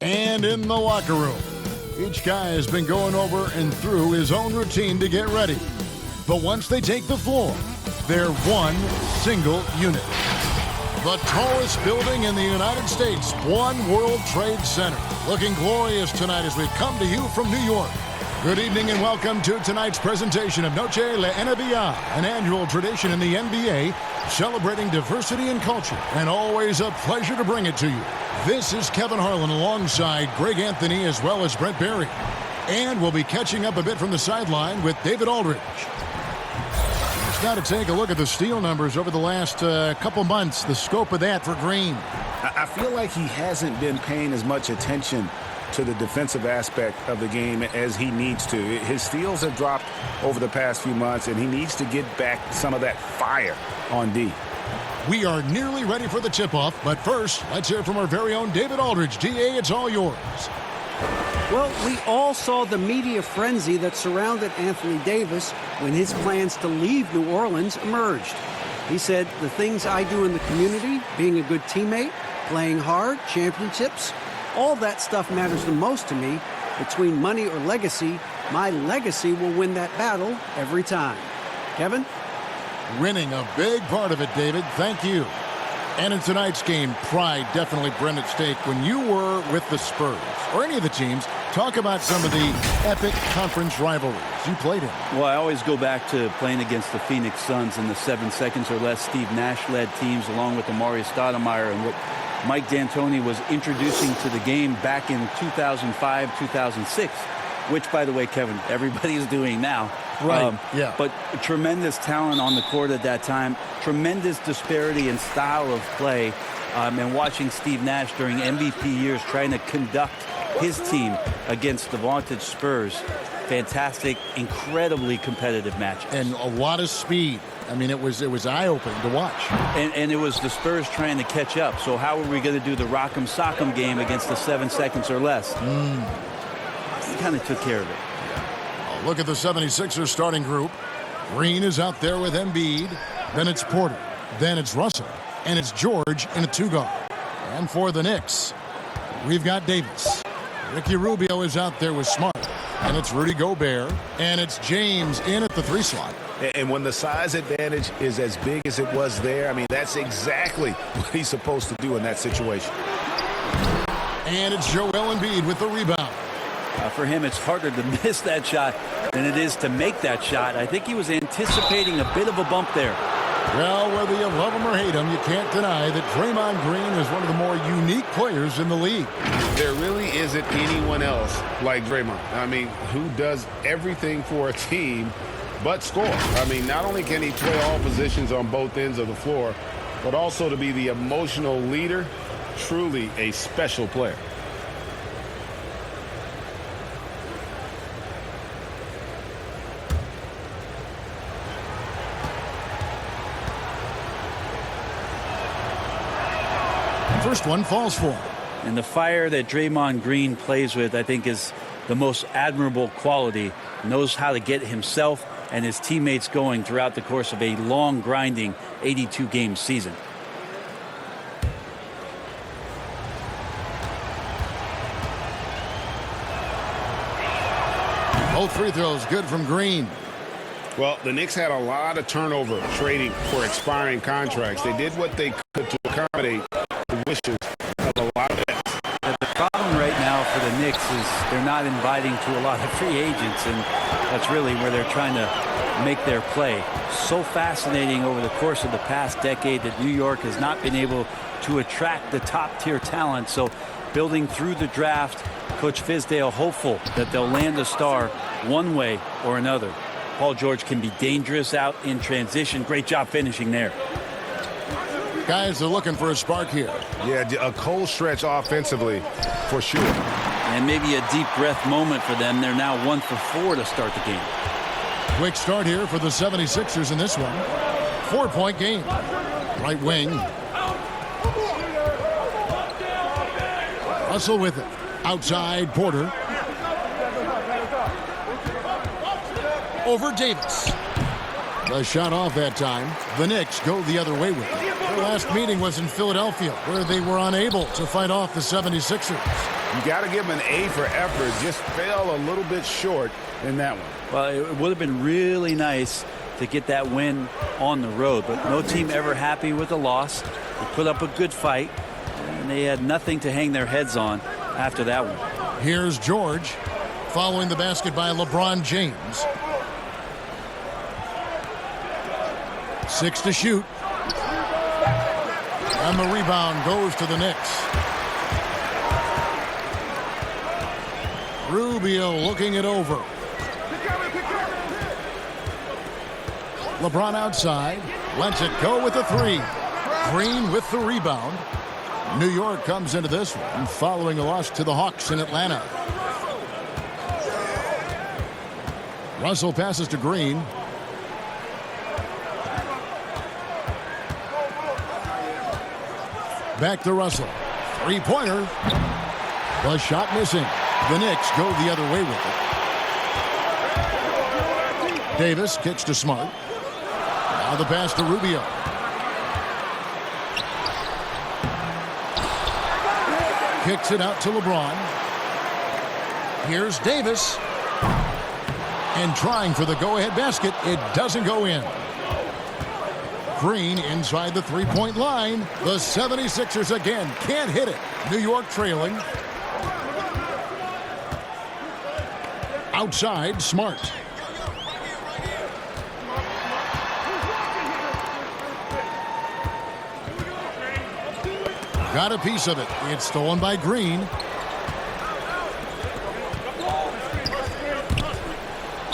And in the locker room, each guy has been going over and through his own routine to get ready. But once they take the floor, they're one single unit. The tallest building in the United States, One World Trade Center. Looking glorious tonight as we've come to you from New York. Good evening and welcome to tonight's presentation of Noche La NBA, an annual tradition in the NBA celebrating diversity and culture, and always a pleasure to bring it to you. This is Kevin Harlan alongside Greg Anthony as well as Brent Barry. And we'll be catching up a bit from the sideline with David Aldridge. Let's now to take a look at the steal numbers over the last couple months, the scope of that for Green. I feel like he hasn't been paying as much attention to the defensive aspect of the game as he needs to. His steals have dropped over the past few months, and he needs to get back some of that fire on D. We are nearly ready for the tip-off, but first, let's hear from our very own David Aldridge. DA, it's all yours. Well, we all saw the media frenzy that surrounded Anthony Davis when his plans to leave New Orleans emerged. He said, the things I do in the community, being a good teammate, playing hard, championships, all that stuff matters the most to me. Between money or legacy, my legacy will win that battle every time. Kevin? Winning a big part of it, David. Thank you. And in tonight's game, pride definitely brought at stake when you were with the Spurs or any of the teams. Talk about some of the epic conference rivalries you played in. Well, I always go back to playing against the Phoenix Suns in the 7 seconds or less Steve Nash-led teams along with Amari Stoudemire, and what Mike D'Antoni was introducing to the game back in 2005, 2006, which, by the way, Kevin, everybody's doing now. Right, yeah. But tremendous talent on the court at that time, tremendous disparity in style of play, and watching Steve Nash during MVP years trying to conduct his team against the vaunted Spurs. Fantastic, incredibly competitive match. And a lot of speed. I mean, it was eye-opening to watch. And it was the Spurs trying to catch up. So how are we going to do the rock'em sock'em game against the 7 seconds or less? He kind of took care of it. Oh, look at the 76ers starting group. Green is out there with Embiid. Then it's Porter. Then it's Russell. And it's George in a 2-guard. And for the Knicks, we've got Davis. Ricky Rubio is out there with Smart. And it's Rudy Gobert. And it's James in at the 3 slot. And when the size advantage is as big as it was there, I mean, that's exactly what he's supposed to do in that situation. And it's Joel Embiid with the rebound. For him, it's harder to miss that shot than it is to make that shot. I think he was anticipating a bit of a bump there. Well, whether you love him or hate him, you can't deny that Draymond Green is one of the more unique players in the league. There really isn't anyone else like Draymond. I mean, who does everything for a team but score. I mean, not only can he play all positions on both ends of the floor, but also to be the emotional leader. Truly a special player. First one falls for him. And the fire that Draymond Green plays with, I think, is the most admirable quality. Knows how to get himself and his teammates going throughout the course of a long, grinding 82-game season. Both free throws good from Green. Well, the Knicks had a lot of turnover trading for expiring contracts. They did what they could to accommodate the wishes of a lot of vets. The problem right now for the Knicks is they're not inviting to a lot of free agents, and that's really where they're trying to make their play. So fascinating over the course of the past decade that New York has not been able to attract the top-tier talent. So building through the draft, Coach Fizdale hopeful that they'll land a star one way or another. Paul George can be dangerous out in transition. Great job finishing there. Guys are looking for a spark here. Yeah, a cold stretch offensively for sure. And maybe a deep breath moment for them. They're now 1 for 4 to start the game. Quick start here for the 76ers in this one. 4-point game. Right wing. Russell with it. Outside Porter. Over Davis. The shot off that time. The Knicks go the other way with it. Their last meeting was in Philadelphia, where they were unable to fight off the 76ers. You got to give him an A for effort. Just fell a little bit short in that one. Well, it would have been really nice to get that win on the road, but no team ever happy with a loss. They put up a good fight, and they had nothing to hang their heads on after that one. Here's George following the basket by LeBron James. 6 to shoot. And the rebound goes to the Knicks. Rubio looking it over. LeBron outside. Lets it go with the 3. Green with the rebound. New York comes into this one following a loss to the Hawks in Atlanta. Russell passes to Green. Back to Russell. Three-pointer. The shot missing. The Knicks go the other way with it. Davis kicks to Smart. Now the pass to Rubio. Kicks it out to LeBron. Here's Davis. And trying for the go-ahead basket. It doesn't go in. Green inside the three-point line. The 76ers again can't hit it. New York trailing. Outside, Smart. Got a piece of it. It's stolen by Green.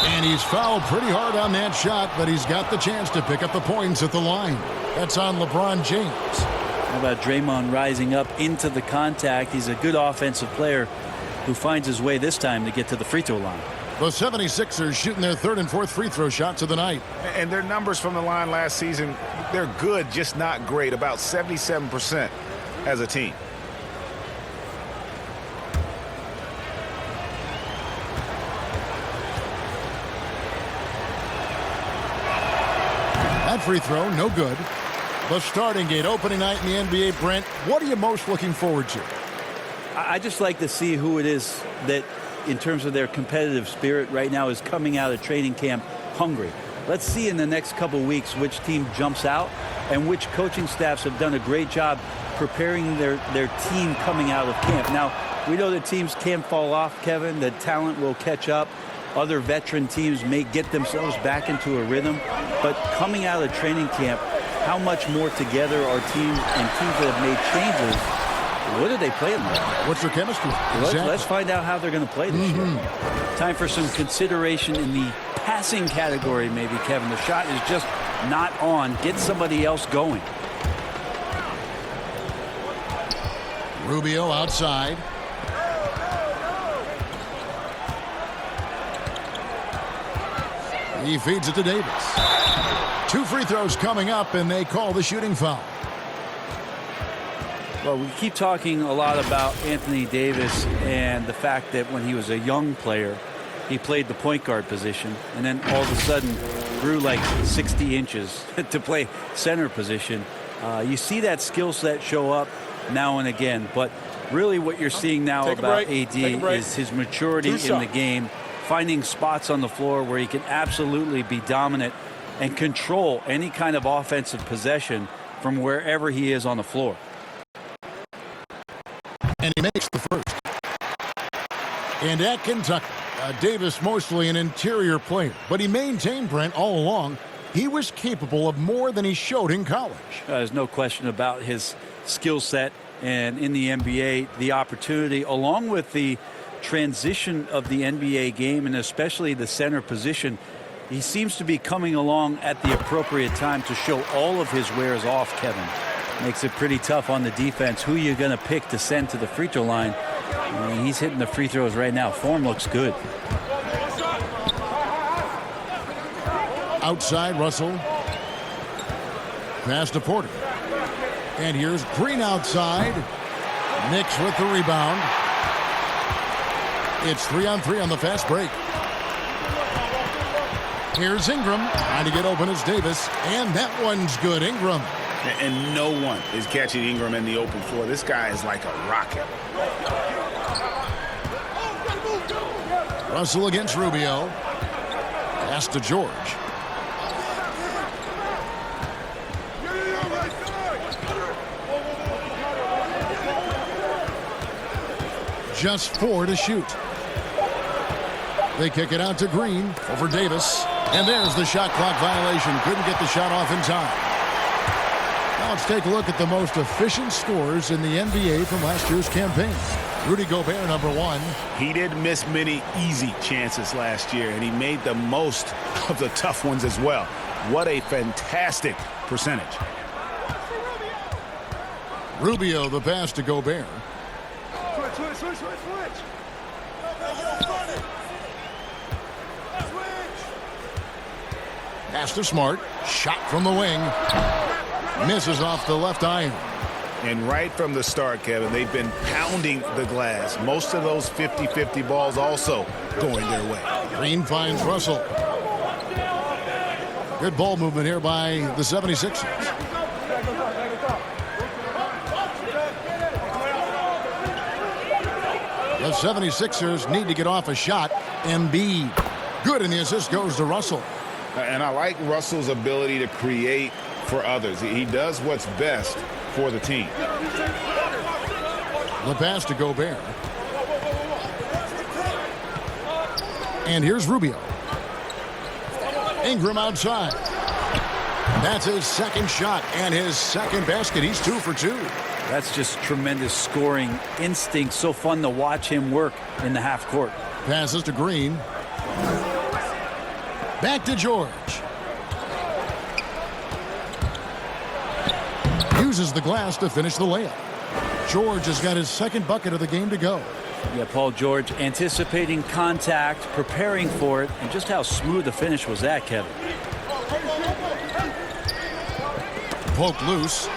And he's fouled pretty hard on that shot, but he's got the chance to pick up the points at the line. That's on LeBron James. How about Draymond rising up into the contact? He's a good offensive player who finds his way this time to get to the free throw line. The 76ers shooting their 3rd and 4th free throw shots of the night. And their numbers from the line last season, they're good, just not great. About 77% as a team. That free throw, no good. The starting gate, opening night in the NBA. Brent, what are you most looking forward to? I just like to see who it is that, in terms of their competitive spirit right now, is coming out of training camp hungry. Let's see in the next couple weeks which team jumps out and which coaching staffs have done a great job preparing their team coming out of camp. Now, we know that teams can fall off, Kevin. The talent will catch up. Other veteran teams may get themselves back into a rhythm. But coming out of training camp, how much more together are teams and teams that have made changes? What are they playing like? What's their chemistry? Exactly. Let's find out how they're going to play this year. Time for some consideration in the passing category, maybe, Kevin. The shot is just not on. Get somebody else going. Rubio outside. He feeds it to Davis. 2 free throws coming up, and they call the shooting foul. Well, we keep talking a lot about Anthony Davis and the fact that when he was a young player, he played the point guard position, and then all of a sudden grew like 60 inches to play center position. You see that skill set show up now and again, but really what you're seeing now about AD is his maturity in the game, finding spots on the floor where he can absolutely be dominant and control any kind of offensive possession from wherever he is on the floor. And he makes the first. And at Kentucky, Davis mostly an interior player, but he maintained, Brent, all along, he was capable of more than he showed in college. There's no question about his skill set, and in the NBA, the opportunity, along with the transition of the NBA game, and especially the center position, he seems to be coming along at the appropriate time to show all of his wares off, Kevin. Makes it pretty tough on the defense. Who you're going to pick to send to the free throw line? I mean, he's hitting the free throws right now. Form looks good. Outside, Russell. Pass to Porter. And here's Green outside. Knicks with the rebound. It's 3-on-3 on the fast break. Here's Ingram. Trying to get open as Davis. And that one's good. Ingram. And no one is catching Ingram in the open floor. This guy is like a rocket. Russell against Rubio. Pass to George. Just 4 to shoot. They kick it out to Green over Davis. And there's the shot clock violation. Couldn't get the shot off in time. Now let's take a look at the most efficient scorers in the NBA from last year's campaign. Rudy Gobert, number 1. He didn't miss many easy chances last year, and he made the most of the tough ones as well. What a fantastic percentage. Rubio, the pass to Gobert. Switch. Pass to Smart. Shot from the wing. Misses off the left iron. And right from the start, Kevin, they've been pounding the glass. Most of those 50-50 balls also going their way. Green finds Russell. Good ball movement here by the 76ers. The 76ers need to get off a shot. Embiid. Good, and the assist goes to Russell. And I like Russell's ability to create for others. He does what's best for the team. The pass to Gobert. And here's Rubio. Ingram outside. That's his second shot and his second basket. He's 2 for 2. That's just tremendous scoring instinct. So fun to watch him work in the half court. Passes to Green. Back to George. Uses the glass to finish the layup. George has got his second bucket of the game to go. Yeah, Paul George anticipating contact, preparing for it, and just how smooth the finish was that, Kevin. Poked loose.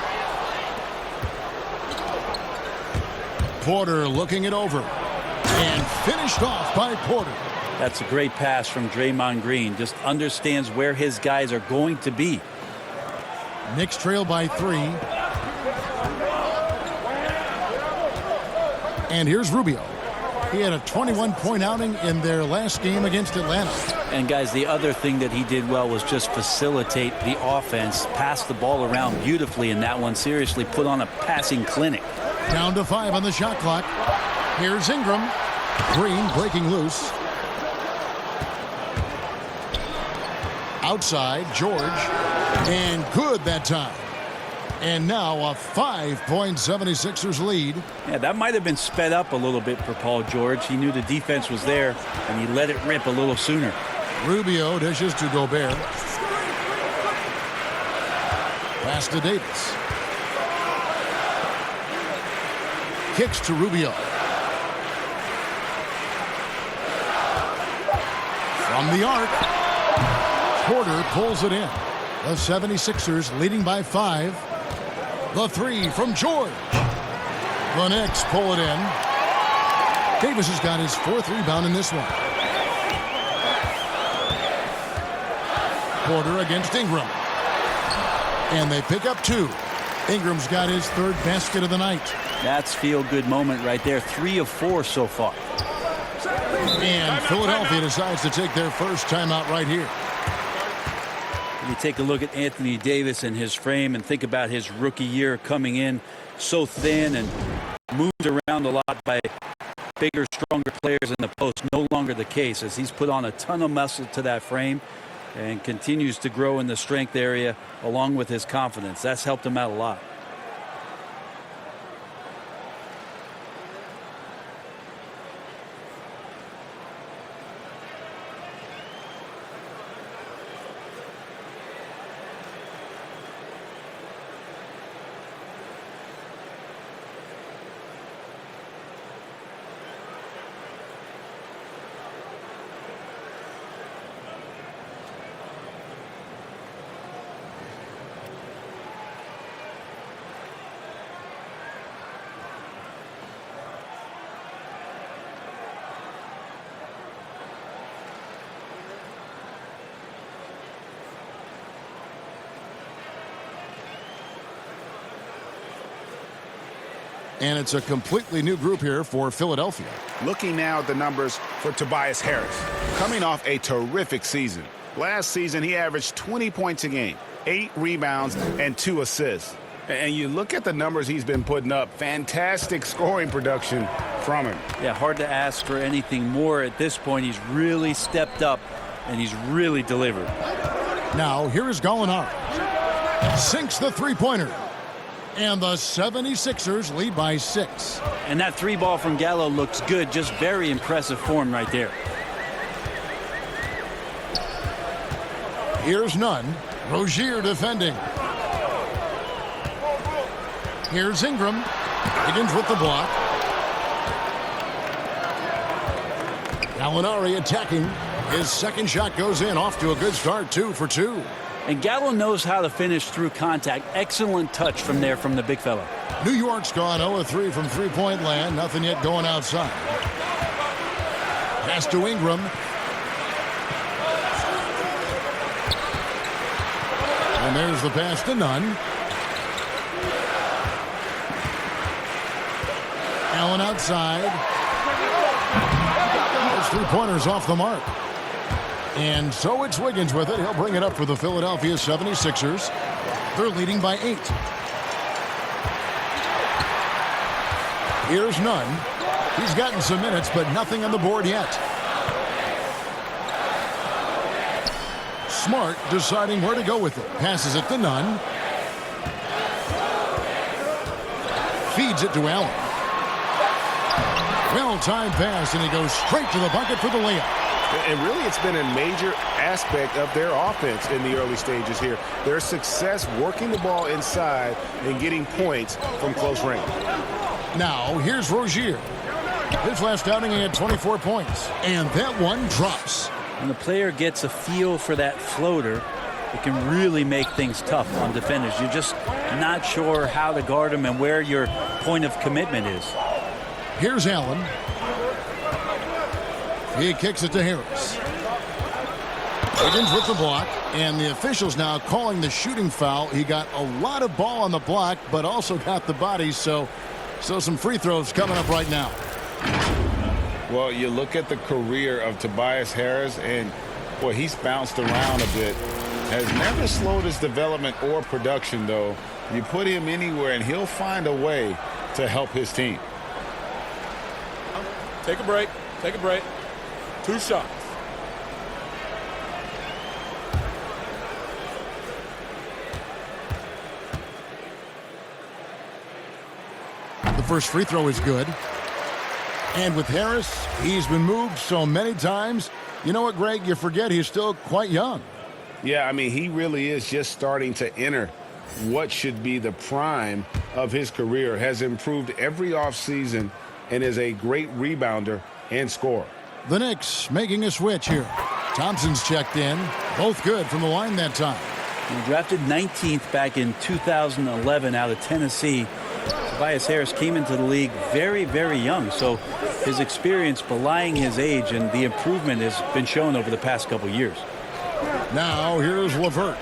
Porter looking it over. And finished off by Porter. That's a great pass from Draymond Green. Just understands where his guys are going to be. Knicks trail by 3. And here's Rubio. He had a 21-point outing in their last game against Atlanta. And guys, the other thing that he did well was just facilitate the offense, pass the ball around beautifully in that one. Seriously, put on a passing clinic. Down to 5 on the shot clock. Here's Ingram. Green breaking loose. Outside, George. And good that time. And now a 5-point 76ers lead. Yeah, that might have been sped up a little bit for Paul George. He knew the defense was there, and he let it rip a little sooner. Rubio dishes to Gobert. Pass to Davis. Kicks to Rubio. From the arc. Porter pulls it in. The 76ers leading by 5. The 3 from George. The Knicks pull it in. Davis has got his 4th rebound in this one. Porter against Ingram. And they pick up 2. Ingram's got his 3rd basket of the night. That's feel-good moment right there. 3 of 4 so far. And Philadelphia decides to take their first timeout right here. You take a look at Anthony Davis and his frame and think about his rookie year coming in so thin and moved around a lot by bigger, stronger players in the post. No longer the case, as he's put on a ton of muscle to that frame and continues to grow in the strength area along with his confidence. That's helped him out a lot. And it's a completely new group here for Philadelphia. Looking now at the numbers for Tobias Harris. Coming off a terrific season. Last season, he averaged 20 points a game, 8 rebounds, and 2 assists. And you look at the numbers he's been putting up, fantastic scoring production from him. Yeah, hard to ask for anything more at this point. He's really stepped up, and he's really delivered. Now, here is Gallinari. Sinks the three-pointer. And the 76ers lead by 6. And that 3-ball from Gallo looks good. Just very impressive form right there. Here's Nunn. Rozier defending. Here's Ingram. Higgins with the block. Gallinari attacking. His second shot goes in. Off to a good start. 2 for 2. And Gallo knows how to finish through contact. Excellent touch from there from the big fella. New York's gone 0-3 from three-point land. Nothing yet going outside. Pass to Ingram. And there's the pass to Nunn. Allen outside. Those three-pointers off the mark. And so it's Wiggins with it. He'll bring it up for the Philadelphia 76ers. They're leading by 8. Here's Nunn. He's gotten some minutes, but nothing on the board yet. Smart deciding where to go with it. Passes it to Nunn. Feeds it to Allen. Well-timed pass, and he goes straight to the bucket for the layup. And really, it's been a major aspect of their offense in the early stages here. Their success working the ball inside and getting points from close range. Now, here's Rozier. His last outing, he had 24 points. And that one drops. When the player gets a feel for that floater, it can really make things tough on defenders. You're just not sure how to guard them and where your point of commitment is. Here's Allen. He kicks it to Harris. Higgins with the block, and the officials now calling the shooting foul. He got a lot of ball on the block, but also got the body, so some free throws coming up right now. Well, you look at the career of Tobias Harris, and, boy, he's bounced around a bit. Has never slowed his development or production, though. You put him anywhere, and he'll find a way to help his team. Take a break. Take a break. 2 shots. The first free throw is good. And with Harris, he's been moved so many times. You know what, Greg? You forget he's still quite young. Yeah, I mean, he really is just starting to enter what should be the prime of his career. Has improved every offseason and is a great rebounder and scorer. The Knicks making a switch here. Thompson's checked in. Both good from the line that time. He drafted 19th back in 2011 out of Tennessee. Tobias Harris came into the league very, very young. So his experience belying his age, and the improvement has been shown over the past couple years. Now here's LeVert.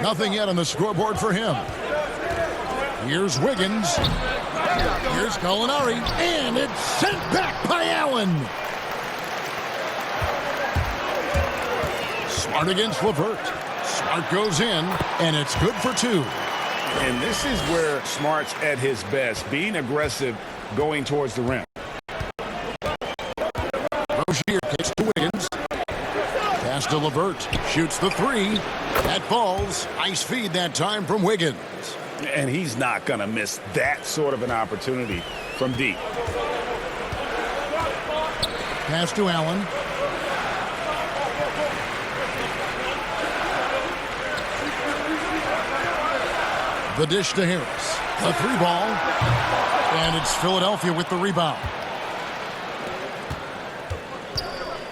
Nothing yet on the scoreboard for him. Here's Wiggins. Here's Gallinari. And it's sent back by Allen. Smart against LeVert. Smart goes in, and it's good for 2. And this is where Smart's at his best, being aggressive, going towards the rim. Rozier kicks to Wiggins. Pass to LeVert. Shoots the 3. That falls. Nice feed that time from Wiggins. And he's not going to miss that sort of an opportunity from deep. Pass to Allen. The dish to Harris. The 3-ball. And it's Philadelphia with the rebound.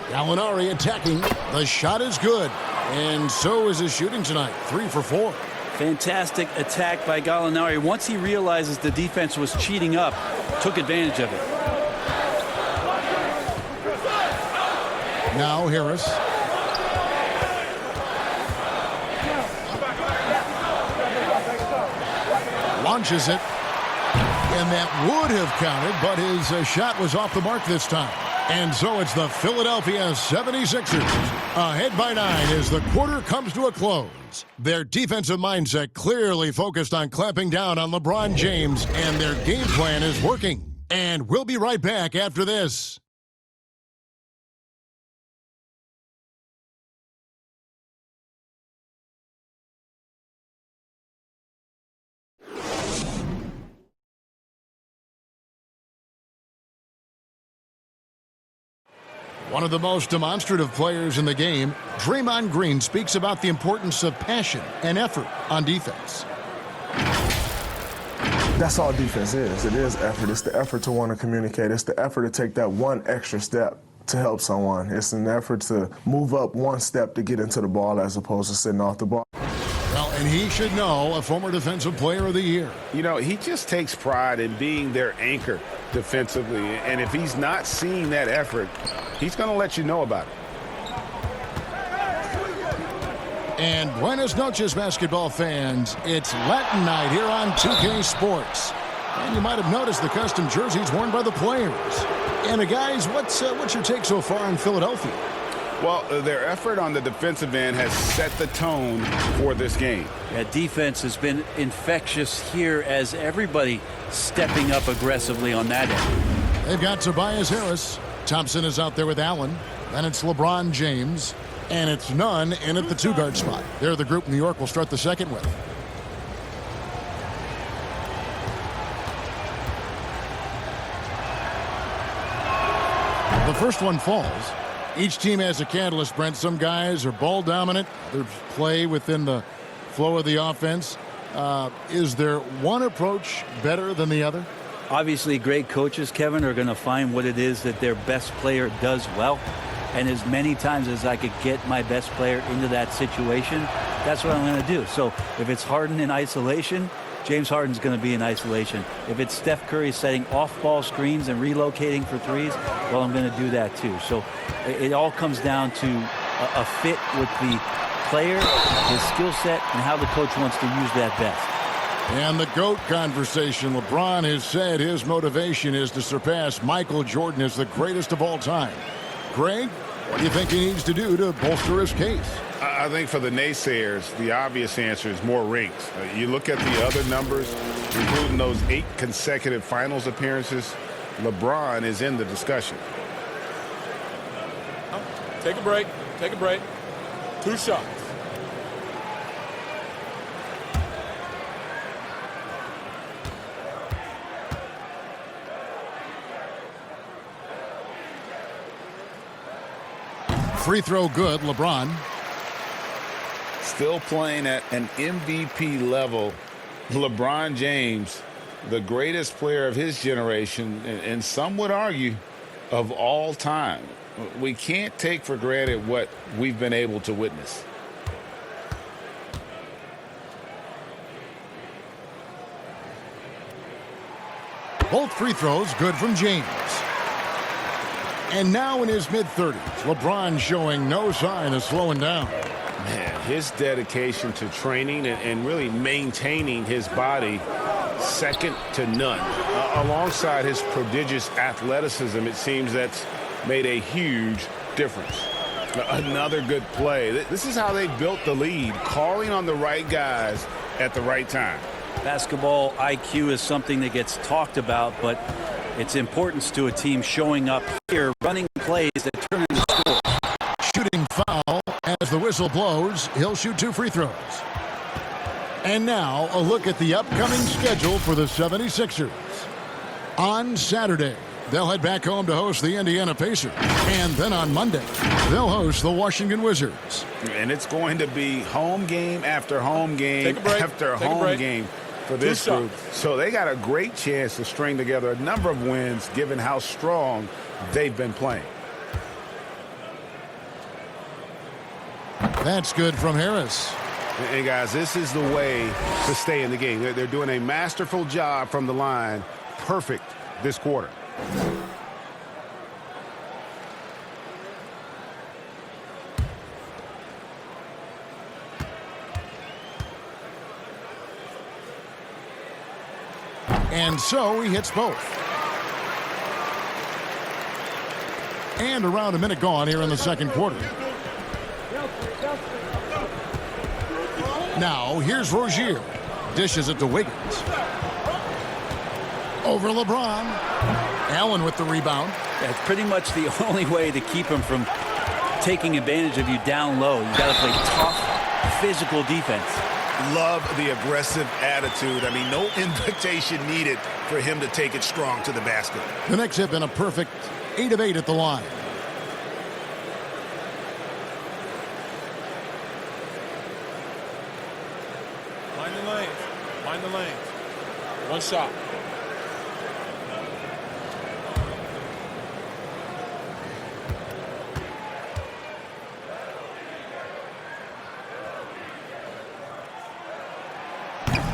Gallinari attacking. The shot is good. And so is his shooting tonight. 3 for 4. Fantastic attack by Gallinari. Once he realizes the defense was cheating up, took advantage of it. Now Harris. Launches it. And that would have counted, but his shot was off the mark this time. And so it's the Philadelphia 76ers ahead by 9 as the quarter comes to a close. Their defensive mindset clearly focused on clamping down on LeBron James, and their game plan is working. And we'll be right back after this. One of the most demonstrative players in the game, Draymond Green speaks about the importance of passion and effort on defense. That's all defense is. It is effort. It's the effort to want to communicate. It's the effort to take that one extra step to help someone. It's an effort to move up one step to get into the ball as opposed to sitting off the ball. Well, and he should know, a former Defensive Player of the Year. You know, he just takes pride in being their anchor defensively. And if he's not seeing that effort, he's going to let you know about it. And buenas noches, basketball fans. It's Latin night here on 2K Sports. And you might have noticed the custom jerseys worn by the players. And guys, what's your take so far on Philadelphia? Well, their effort on the defensive end has set the tone for this game. Yeah, defense has been infectious here as everybody stepping up aggressively on that end. They've got Tobias Harris. Thompson is out there with Allen. Then it's LeBron James. And it's Nunn in at the two-guard spot. They're the group New York will start the second with. The first one falls. Each team has a catalyst, Brent. Some guys are ball dominant. Others play within the flow of the offense. Is there one approach better than the other? Obviously, great coaches, Kevin, are going to find what it is that their best player does well. And as many times as I could get my best player into that situation, that's what I'm going to do. So if it's Harden in isolation, James Harden's going to be in isolation. If it's Steph Curry setting off-ball screens and relocating for threes, well, I'm going to do that too. So it all comes down to a fit with the player, his skill set, and how the coach wants to use that best. And the GOAT conversation. LeBron has said his motivation is to surpass Michael Jordan as the greatest of all time. Greg, what do you think he needs to do to bolster his case? I think for the naysayers, the obvious answer is more rings. You look at the other numbers, including those 8 consecutive finals appearances, LeBron is in the discussion. Take a break. Take a break. 2 shots. Free throw good, LeBron. Still playing at an MVP level, LeBron James, the greatest player of his generation, and some would argue of all time. We can't take for granted what we've been able to witness. Both free throws good from James. And now in his mid-30s, LeBron showing no sign of slowing down. Man, his dedication to training and really maintaining his body, second to none. Alongside his prodigious athleticism, it seems that's made a huge difference. Another good play. This is how they built the lead, calling on the right guys at the right time. Basketball IQ is something that gets talked about, but its importance to a team showing up here, running plays that turn into scores. Shooting foul as the whistle blows. He'll shoot 2 free throws. And now a look at the upcoming schedule for the 76ers. On Saturday, they'll head back home to host the Indiana Pacers. And then on Monday, they'll host the Washington Wizards. And it's going to be home game after home game after home game for this group. So they got a great chance to string together a number of wins given how strong they've been playing. That's good from Harris. And guys, this is the way to stay in the game. They're doing a masterful job from the line. Perfect this quarter. And so he hits both. And around a minute gone here in the second quarter. Now, here's Rozier. Dishes it to Wiggins. Over LeBron. Allen with the rebound. That's pretty much the only way to keep him from taking advantage of you down low. You got to play tough, physical defense. Love the aggressive attitude. I mean, no invitation needed for him to take it strong to the basket. The Knicks have been a perfect 8 of 8 at the line. Mind the lanes. Mind the lanes. One shot.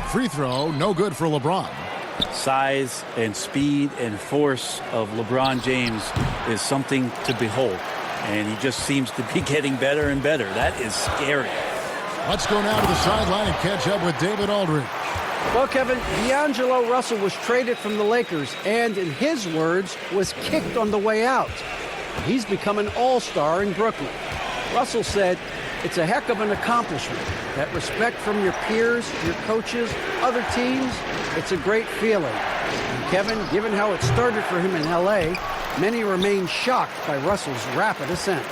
Free throw, no good for LeBron. Size and speed and force of LeBron James is something to behold. And he just seems to be getting better and better. That is scary. Let's go now to the sideline and catch up with David Aldridge. Well, Kevin, D'Angelo Russell was traded from the Lakers and, in his words, was kicked on the way out. He's become an all-star in Brooklyn. Russell said, "It's a heck of an accomplishment. That respect from your peers, your coaches, other teams, it's a great feeling." And Kevin, given how it started for him in L.A., many remain shocked by Russell's rapid ascent.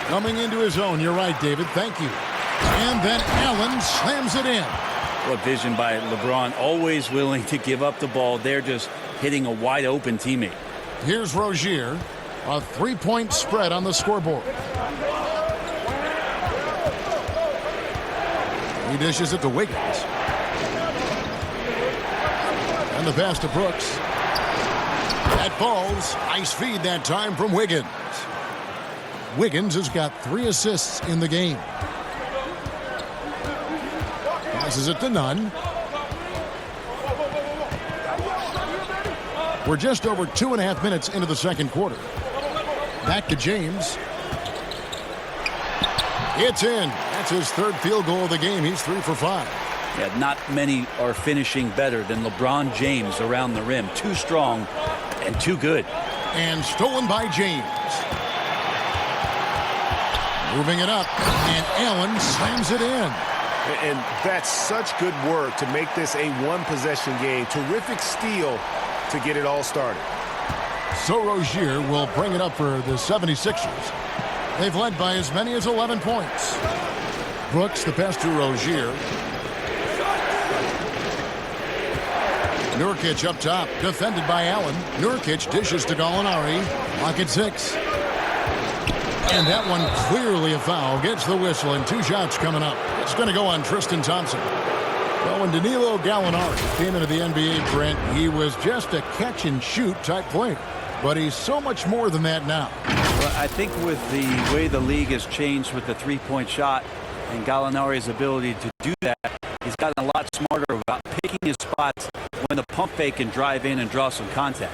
Coming into his own, you're right, David. Thank you. And then Allen slams it in. What vision by LeBron, always willing to give up the ball. They're just hitting a wide-open teammate. Here's Rozier, a three-point spread on the scoreboard. He dishes it to Wiggins. And the pass to Brooks. That falls. Nice feed that time from Wiggins. Wiggins has got 3 assists in the game. Passes it to Nunn. We're just over 2.5 minutes into the second quarter. Back to James. It's in. That's his 3rd field goal of the game. He's 3 for 5. Yeah, not many are finishing better than LeBron James around the rim. Too strong and too good. And stolen by James. Moving it up. And Allen slams it in. And that's such good work to make this a one-possession game. Terrific steal to get it all started. So Rozier will bring it up for the 76ers. They've led by as many as 11 points. Brooks, the pass to Rozier. Nurkic up top, defended by Allen. Nurkic dishes to Gallinari. Clock at 6. And that one clearly a foul. Gets the whistle, and 2 shots coming up. It's going to go on Tristan Thompson. Well, when Danilo Gallinari came into the NBA, Brent, he was just a catch-and-shoot type player. But he's so much more than that now. Well, I think with the way the league has changed with the three-point shot and Gallinari's ability to do that, he's gotten a lot smarter about picking his spots when the pump fake can drive in and draw some contact.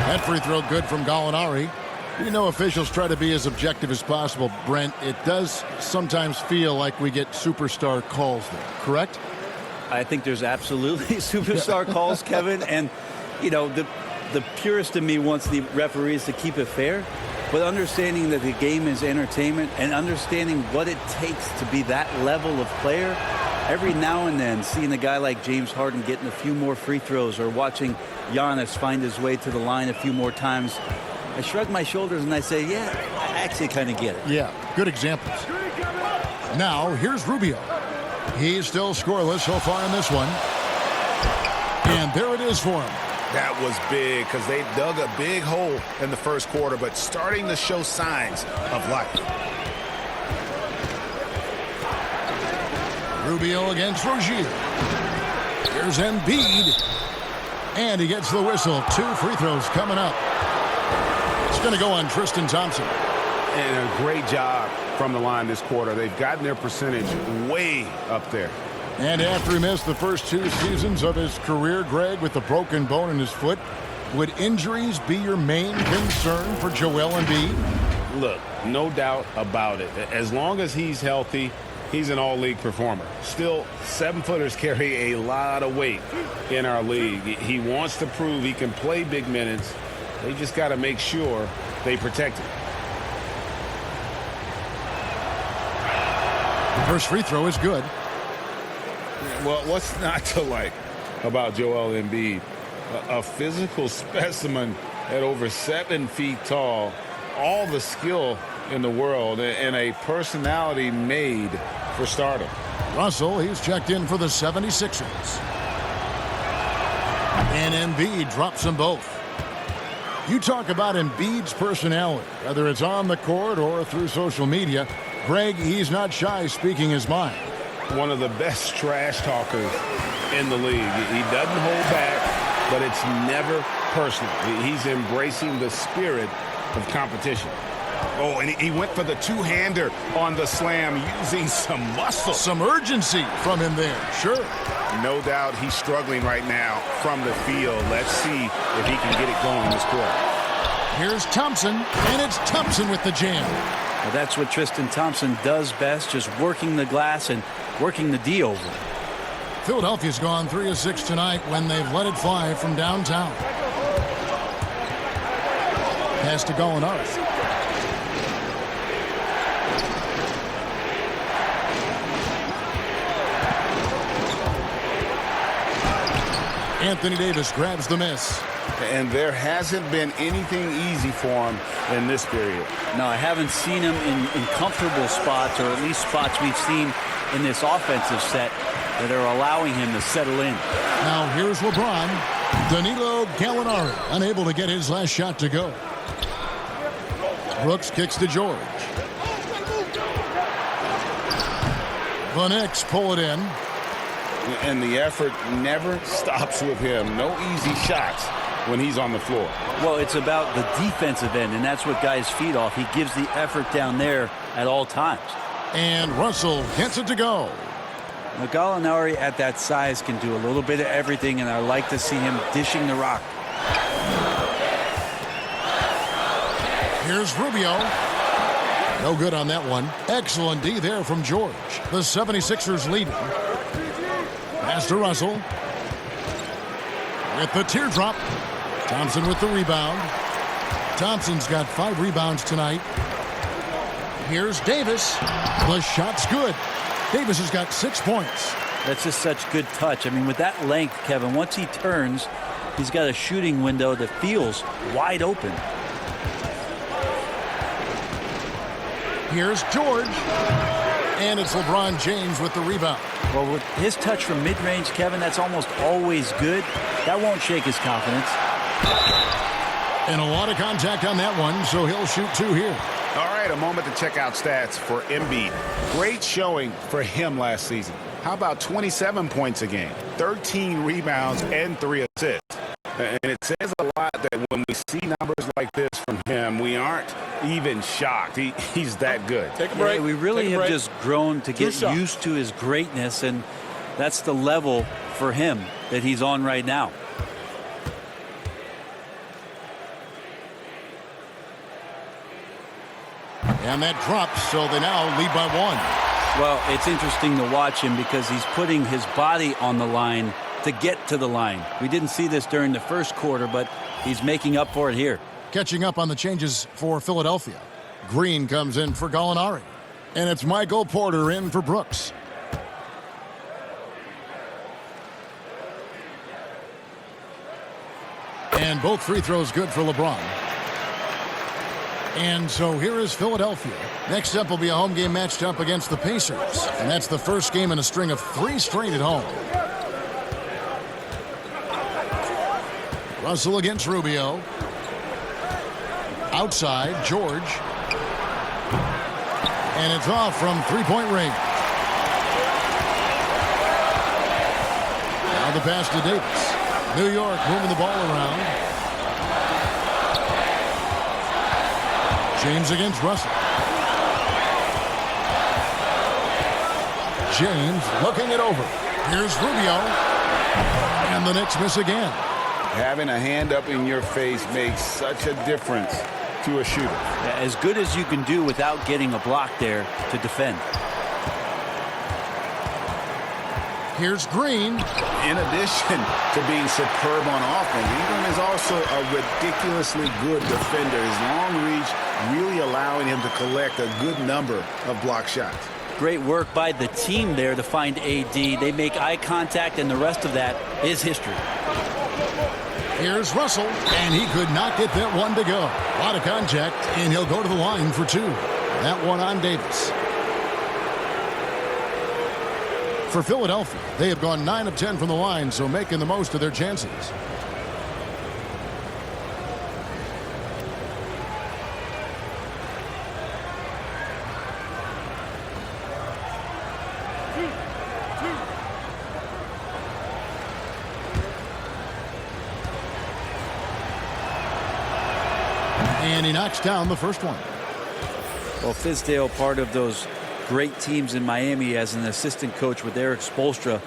That free throw good from Gallinari. You know, officials try to be as objective as possible, Brent. It does sometimes feel like we get superstar calls there, correct? I think there's absolutely superstar calls, Kevin. And, you know, the purist in me wants the referees to keep it fair. But understanding that the game is entertainment and understanding what it takes to be that level of player, every now and then seeing a guy like James Harden getting a few more free throws or watching Giannis find his way to the line a few more times, I shrug my shoulders and I say, yeah, I actually kind of get it. Yeah, good examples. Now, here's Rubio. He's still scoreless so far in this one. And there it is for him. That was big because they dug a big hole in the first quarter, but starting to show signs of life. Rubio against Rozier. Here's Embiid. And he gets the whistle. 2 free throws coming up. It's going to go on Tristan Thompson. And a great job from the line this quarter. They've gotten their percentage way up there. And after he missed the first 2 seasons of his career, Greg, with a broken bone in his foot, would injuries be your main concern for Joel Embiid? Look, no doubt about it. As long as he's healthy, he's an all-league performer. Still, 7-footers carry a lot of weight in our league. He wants to prove he can play big minutes. They just got to make sure they protect him. First free throw is good. Well, what's not to like about Joel Embiid? A physical specimen at over 7 feet tall, all the skill in the world, and a personality made for stardom. Russell, he's checked in for the 76ers. And Embiid drops them both. You talk about Embiid's personality, whether it's on the court or through social media. Greg, he's not shy speaking his mind. One of the best trash talkers in the league. He doesn't hold back, but it's never personal. He's embracing the spirit of competition. Oh, and he went for the two-hander on the slam using some muscle. Some urgency from him there, sure. No doubt he's struggling right now from the field. Let's see if he can get it going this quarter. Here's Thompson, and it's Thompson with the jam. Well, that's what Tristan Thompson does best, just working the glass and working the D over. Philadelphia's gone 3 of 6 tonight when they've let it fly from downtown. Pass to Gallinari. Anthony Davis grabs the miss. And there hasn't been anything easy for him in this period. No, I haven't seen him in comfortable spots, or at least spots we've seen in this offensive set that are allowing him to settle in. Now here's LeBron. Danilo Gallinari unable to get his last shot to go. Brooks kicks to George. The Knicks pull it in. And the effort never stops with him. No easy shots when he's on the floor. Well, it's about the defensive end, and that's what guys feed off. He gives the effort down there at all times. And Russell gets it to go. Now, Gallinari at that size can do a little bit of everything, and I like to see him dishing the rock. Here's Rubio. No good on that one. Excellent D there from George. The 76ers leading. Pass to Russell. With the teardrop. Thompson with the rebound. Thompson's got 5 rebounds tonight. Here's Davis. The shot's good. Davis has got 6 points. That's just such good touch. I mean, with that length, Kevin, once he turns, he's got a shooting window that feels wide open. Here's George. And it's LeBron James with the rebound. Well, with his touch from mid-range, Kevin, that's almost always good. That won't shake his confidence. And a lot of contact on that one, so he'll shoot 2 here. All right, a moment to check out stats for Embiid. Great showing for him last season. How about 27 points a game, 13 rebounds, and 3 assists? And it says a lot that when we see numbers like this from him, we aren't even shocked. He's that good. Take a break. Yeah, we really have just grown to get shots. used to his greatness, and that's the level for him that he's on right now. And that drops, so they now lead by 1. Well, it's interesting to watch him because he's putting his body on the line to get to the line. We didn't see this during the first quarter, but he's making up for it here. Catching up on the changes for Philadelphia. Green comes in for Gallinari. And it's Michael Porter in for Brooks. And both free throws good for LeBron. And so here is Philadelphia. Next up will be a home game matched up against the Pacers. And that's the first game in a string of 3 straight at home. Russell against Rubio. Outside, George. And it's off from 3-point range. Now the pass to Davis. New York moving the ball around. James against Russell. James looking it over. Here's Rubio. And the Knicks miss again. Having a hand up in your face makes such a difference to a shooter. Yeah, as good as you can do without getting a block there to defend. Here's Green. In addition to being superb on offense, Ingram is also a ridiculously good defender. His long reach really allowing him to collect a good number of block shots. Great work by the team there to find AD. They make eye contact, and the rest of that is history. Here's Russell, and he could not get that one to go. A lot of contact, and he'll go to the line for two. That one on Davis. For Philadelphia, they have gone 9 of 10 from the line, so making the most of their chances. And he knocks down the first one. Well, Fizdale, part of those great teams in Miami as an assistant coach with Eric Spoelstra.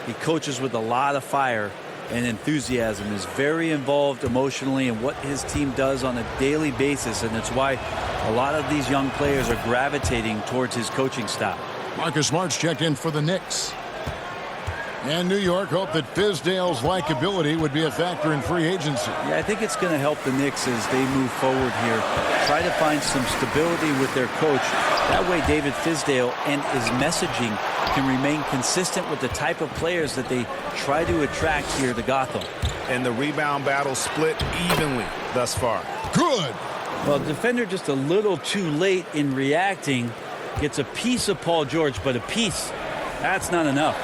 He coaches with a lot of fire and enthusiasm, is very involved emotionally in what his team does on a daily basis, and it's why a lot of these young players are gravitating towards his coaching style. Marcus Smart's checked in for the Knicks. And New York hoped that Fizdale's likability would be a factor in free agency. Yeah, I think it's going to help the Knicks as they move forward here. Try to find some stability with their coach. That way David Fizdale and his messaging can remain consistent with the type of players that they try to attract here to Gotham. And the rebound battle split evenly thus far. Good. Well, defender just a little too late in reacting. Gets a piece of Paul George, but a piece, that's not enough.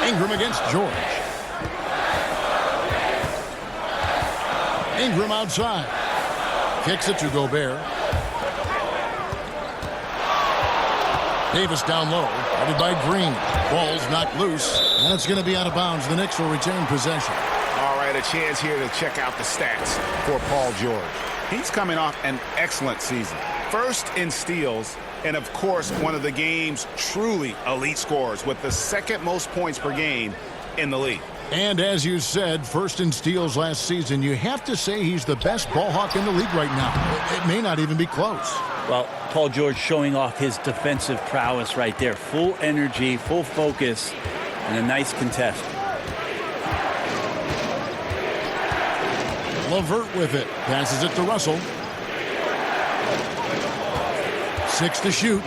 Ingram against George. Ingram outside. Kicks it to Gobert. Davis down low. Headed by Green. Ball's knocked loose. And it's going to be out of bounds. The Knicks will retain possession. All right, a chance here to check out the stats for Paul George. He's coming off an excellent season. First in steals, and of course, one of the game's truly elite scorers with the second most points per game in the league. And as you said, first in steals last season, you have to say he's the best ball hawk in the league right now. It may not even be close. Well, Paul George showing off his defensive prowess right there. Full energy, full focus, and a nice contest. LeVert with it. Passes it to Russell. 6 to shoot.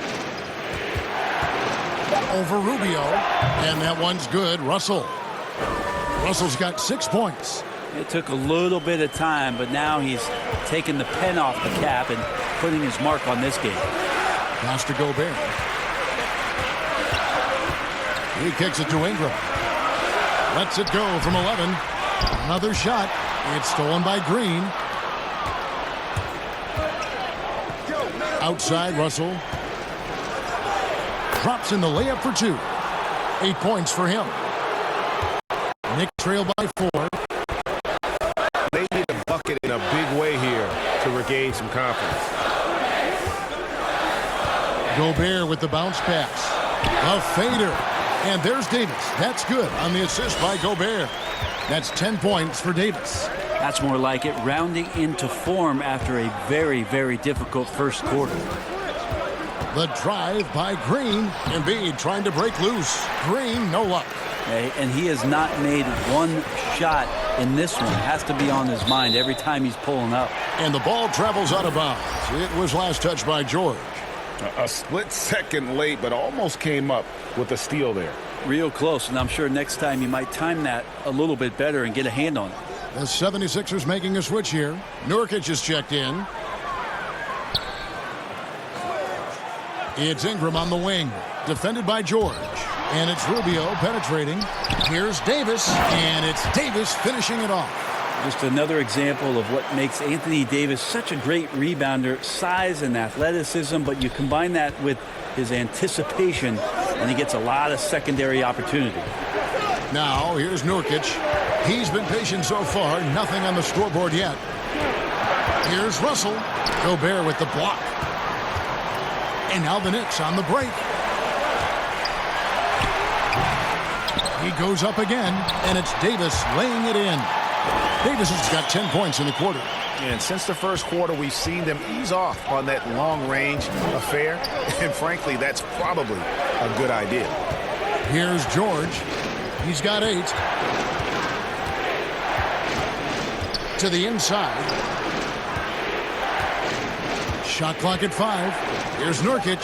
Over Rubio. And that one's good. Russell. Russell's got 6 points. It took a little bit of time, but now he's taking the pen off the cap and putting his mark on this game. Pass to Gobert. He kicks it to Ingram. Lets it go from 11. Another shot. It's stolen by Green. Outside, Russell. Drops in the layup for 2. 8 points for him. Knicks trail by 4. They need a bucket in a big way here to regain some confidence. Gobert with the bounce pass. A fader. And there's Davis. That's good on the assist by Gobert. That's 10 points for Davis. That's more like it, rounding into form after a very, very difficult first quarter. The drive by Green. Embiid trying to break loose. Green, no luck. And he has not made one shot in this one. Has to be on his mind every time he's pulling up. And the ball travels out of bounds. It was last touched by George. A split second late, but almost came up with a steal there. Real close, and I'm sure next time you might time that a little bit better and get a hand on it. The 76ers making a switch here. Nurkic is checked in. It's Ingram on the wing. Defended by George. And it's Rubio penetrating. Here's Davis. And it's Davis finishing it off. Just another example of what makes Anthony Davis such a great rebounder. Size and athleticism, but you combine that with his anticipation, and he gets a lot of secondary opportunity. Now, here's Nurkic. He's been patient so far. Nothing on the scoreboard yet. Here's Russell. Gobert with the block. And now the Knicks on the break. He goes up again, and it's Davis laying it in. Davis has got 10 points in the quarter. And since the first quarter, we've seen them ease off on that long-range affair. And frankly, that's probably a good idea. Here's George. He's got 8. To the inside. Shot clock at 5. Here's Nurkic.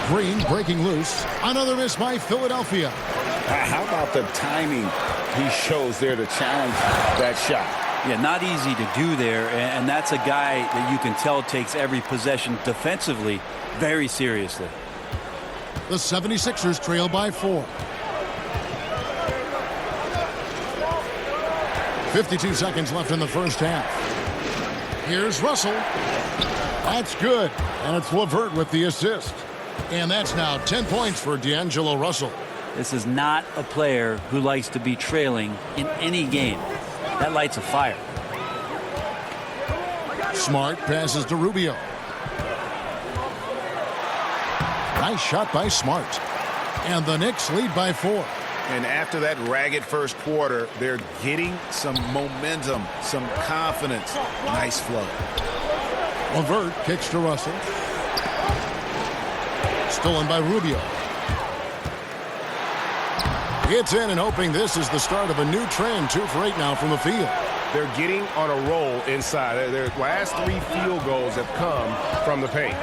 Green breaking loose. Another miss by Philadelphia. How about the timing he shows there to challenge that shot? Yeah, not easy to do there, and that's a guy that you can tell takes every possession defensively very seriously. The 76ers trail by 4. 52 seconds left in the first half. Here's Russell. That's good, and it's LeVert with the assist. And that's now 10 points for D'Angelo Russell. This is not a player who likes to be trailing in any game. That lights a fire. Smart passes to Rubio. Nice shot by Smart. And the Knicks lead by 4. And after that ragged first quarter, they're getting some momentum, some confidence. Nice flow. LeVert kicks to Russell. Stolen by Rubio. Gets in and hoping this is the start of a new trend. 2 for 8 now from the field. They're getting on a roll inside. Their last 3 field goals have come from the paint.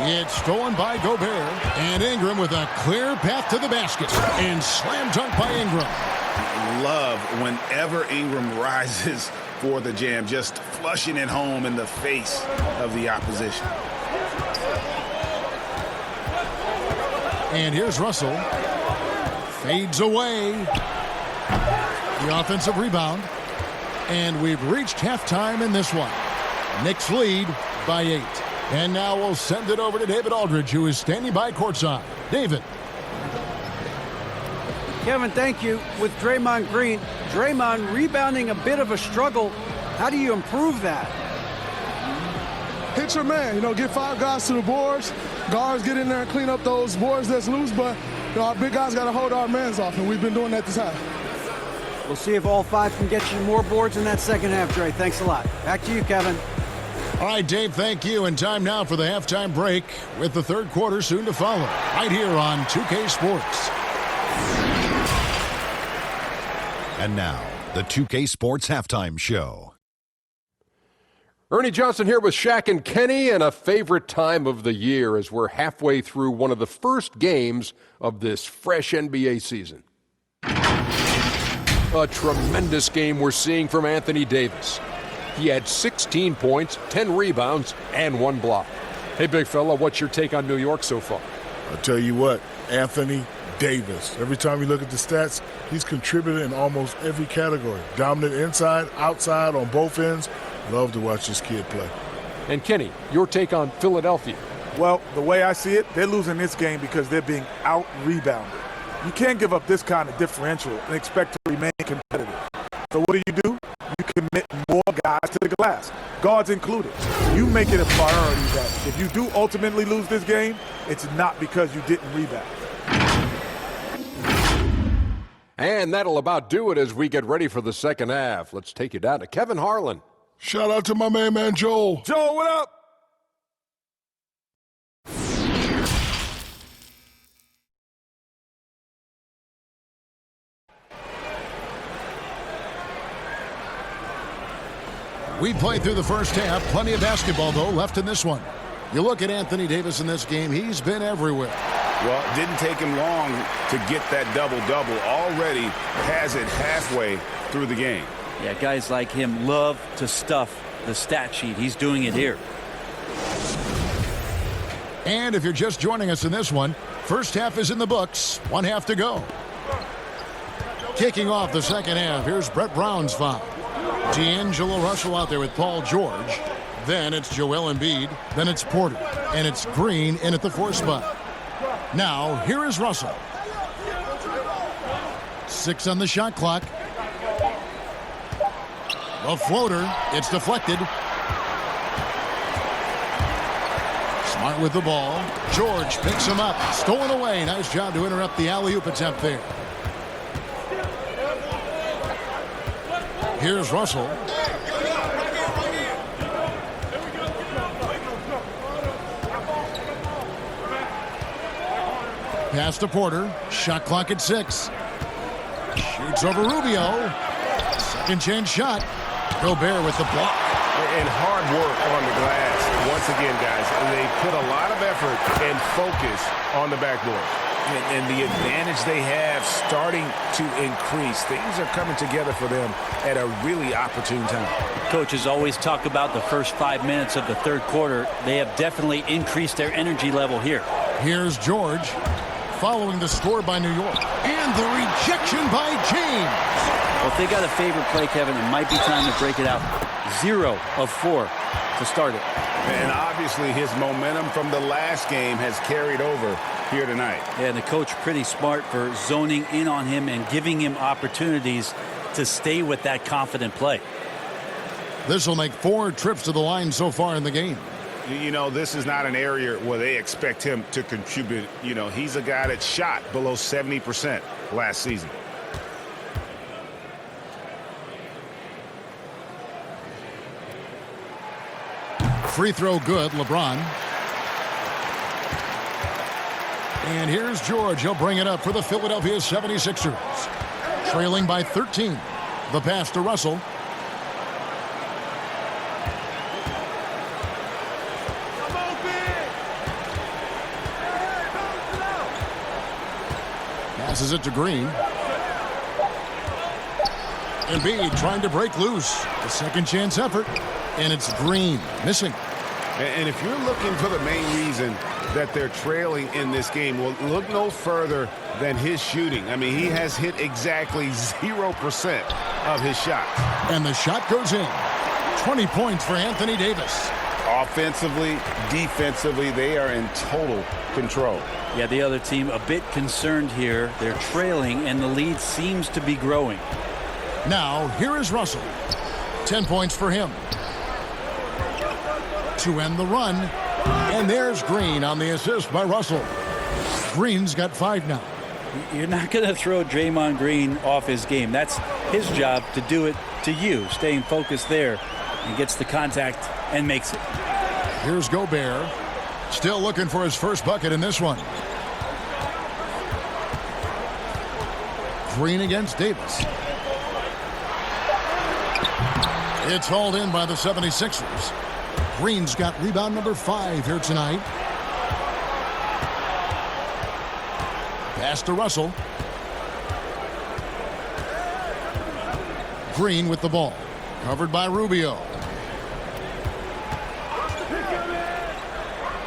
It's stolen by Gobert. And Ingram with a clear path to the basket. And slam dunk by Ingram. Love whenever Ingram rises for the jam, just flushing it home in the face of the opposition. And here's Russell. Fades away. The offensive rebound. And we've reached halftime in this one. Knicks lead by 8. And now we'll send it over to David Aldridge, who is standing by courtside. David. Kevin, thank you. With Draymond Green, Draymond rebounding a bit of a struggle. How do you improve that? Hit your man. Get 5 guys to the boards. Guards get in there and clean up those boards that's loose, but our big guys got to hold our mans off, and we've been doing that this half. We'll see if all 5 can get you more boards in that second half, Dre. Thanks a lot. Back to you, Kevin. All right, Dave, thank you. And time now for the halftime break with the third quarter soon to follow. Right here on 2K Sports. And now, the 2K Sports Halftime Show. Ernie Johnson here with Shaq and Kenny, and a favorite time of the year as we're halfway through one of the first games of this fresh NBA season. A tremendous game we're seeing from Anthony Davis. He had 16 points, 10 rebounds, and 1 block. Hey, big fella, what's your take on New York so far? I'll tell you what, Anthony Davis. Every time you look at the stats, he's contributed in almost every category. Dominant inside, outside, on both ends. Love to watch this kid play. And Kenny, your take on Philadelphia? Well, the way I see it, they're losing this game because they're being out-rebounded. You can't give up this kind of differential and expect to remain competitive. So what do? You commit more guys to the glass, guards included. You make it a priority that if you do ultimately lose this game, it's not because you didn't rebound. And that'll about do it as we get ready for the second half. Let's take you down to Kevin Harlan. Shout out to my man Joel. Joel, what up? We played through the first half. Plenty of basketball, though, left in this one. You look at Anthony Davis in this game, he's been everywhere. Well, it didn't take him long to get that double-double. Already has it halfway through the game. Yeah, guys like him love to stuff the stat sheet. He's doing it here. And if you're just joining us in this one, first half is in the books. 1 half to go. Kicking off the second half, here's Brett Brown's foul. D'Angelo Russell out there with Paul George. Then it's Joel Embiid. Then it's Porter. And it's Green in at the 4 spot. Now, here is Russell. 6 on the shot clock. A floater. It's deflected. Smart with the ball. George picks him up. Stolen away. Nice job to interrupt the alley-oop attempt there. Here's Russell. Pass to Porter. Shot clock at 6. Shoots over Rubio. Second chance shot. Gobert with the block. And hard work on the glass. Once again, guys, they put a lot of effort and focus on the backboard. And the advantage they have starting to increase. Things are coming together for them at a really opportune time. Coaches always talk about the first 5 minutes of the third quarter. They have definitely increased their energy level here. Here's George following the score by New York. And the rejection by James. Well, if they got a favorite play, Kevin, it might be time to break it out. 0 of 4 to start it. And obviously his momentum from the last game has carried over here tonight. Yeah, and the coach pretty smart for zoning in on him and giving him opportunities to stay with that confident play. This will make 4 trips to the line so far in the game. You know, this is not an area where they expect him to contribute. You know, he's a guy that shot below 70% last season. Free throw good, LeBron. And here's George. He'll bring it up for the Philadelphia 76ers. Trailing by 13. The pass to Russell. Passes it to Green. Embiid trying to break loose. The second chance effort. And it's Green missing. And if you're looking for the main reason that they're trailing in this game, well, look no further than his shooting. I mean, he has hit exactly 0% of his shots. And the shot goes in. 20 points for Anthony Davis. Offensively, defensively, they are in total control. Yeah, the other team a bit concerned here. They're trailing, and the lead seems to be growing. Now, here is Russell. 10 points for him. To end the run. And there's Green on the assist by Russell. Green's got 5 now. You're not going to throw Draymond Green off his game. That's his job to do it to you, staying focused there. He gets the contact and makes it. Here's Gobert. Still looking for his first bucket in this one. Green against Davis. It's hauled in by the 76ers. Green's got rebound number 5 here tonight. Pass to Russell. Green with the ball. Covered by Rubio.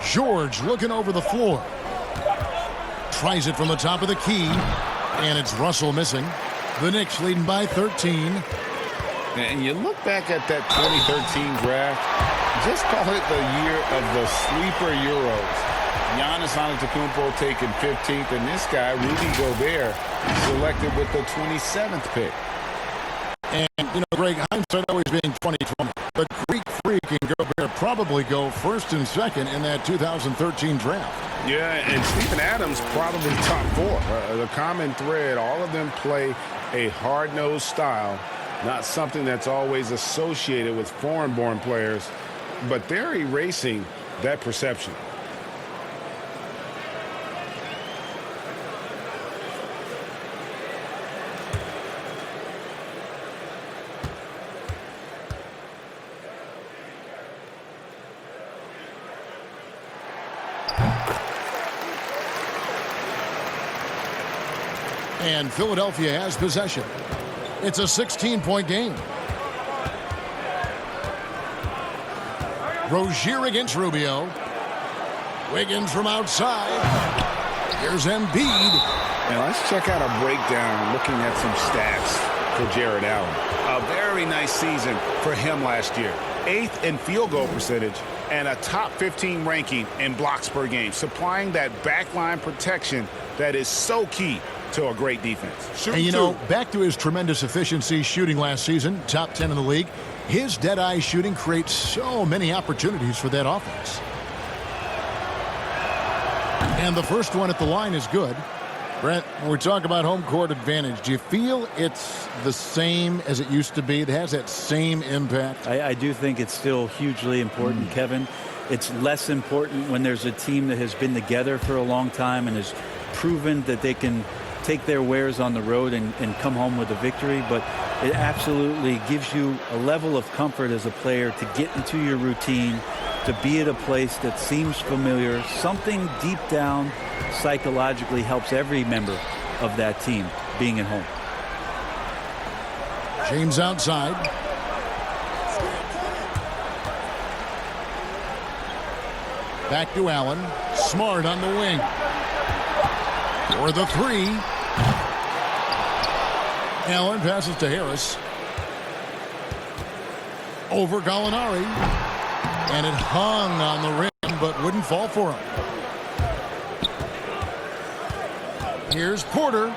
George looking over the floor. Tries it from the top of the key. And it's Russell missing. The Knicks leading by 13. And you look back at that 2013 draft, just call it the year of the sleeper Euros. Giannis Antetokounmpo taken 15th, and this guy, Rudy Gobert, selected with the 27th pick. And, you know, Greg, hindsight always being 20/20. But Greek Freak and Gobert probably go first and second in that 2013 draft. Yeah, and Steven Adams probably top 4. The common thread, all of them play a hard-nosed style, not something that's always associated with foreign-born players, but they're erasing that perception. And Philadelphia has possession. It's a 16-point game. Rozier against Rubio. Wiggins from outside. Here's Embiid. Now let's check out a breakdown looking at some stats for Jared Allen. A very nice season for him last year. 8th in field goal percentage and a top 15 ranking in blocks per game, supplying that backline protection that is so key to a great defense. And, you know, back to his tremendous efficiency shooting last season, top 10 in the league, his dead-eye shooting creates so many opportunities for that offense. And the first one at the line is good. Brent, when we talk about home court advantage, do you feel it's the same as it used to be? It has that same impact? I do think it's still hugely important, Kevin. It's less important when there's a team that has been together for a long time and has proven that they can take their wares on the road and come home with a victory. But it absolutely gives you a level of comfort as a player to get into your routine, to be at a place that seems familiar. Something deep down psychologically helps every member of that team being at home. James outside. Back to Allen. Smart on the wing. For the three. Allen passes to Harris. Over Gallinari. And it hung on the rim, but wouldn't fall for him. Here's Porter.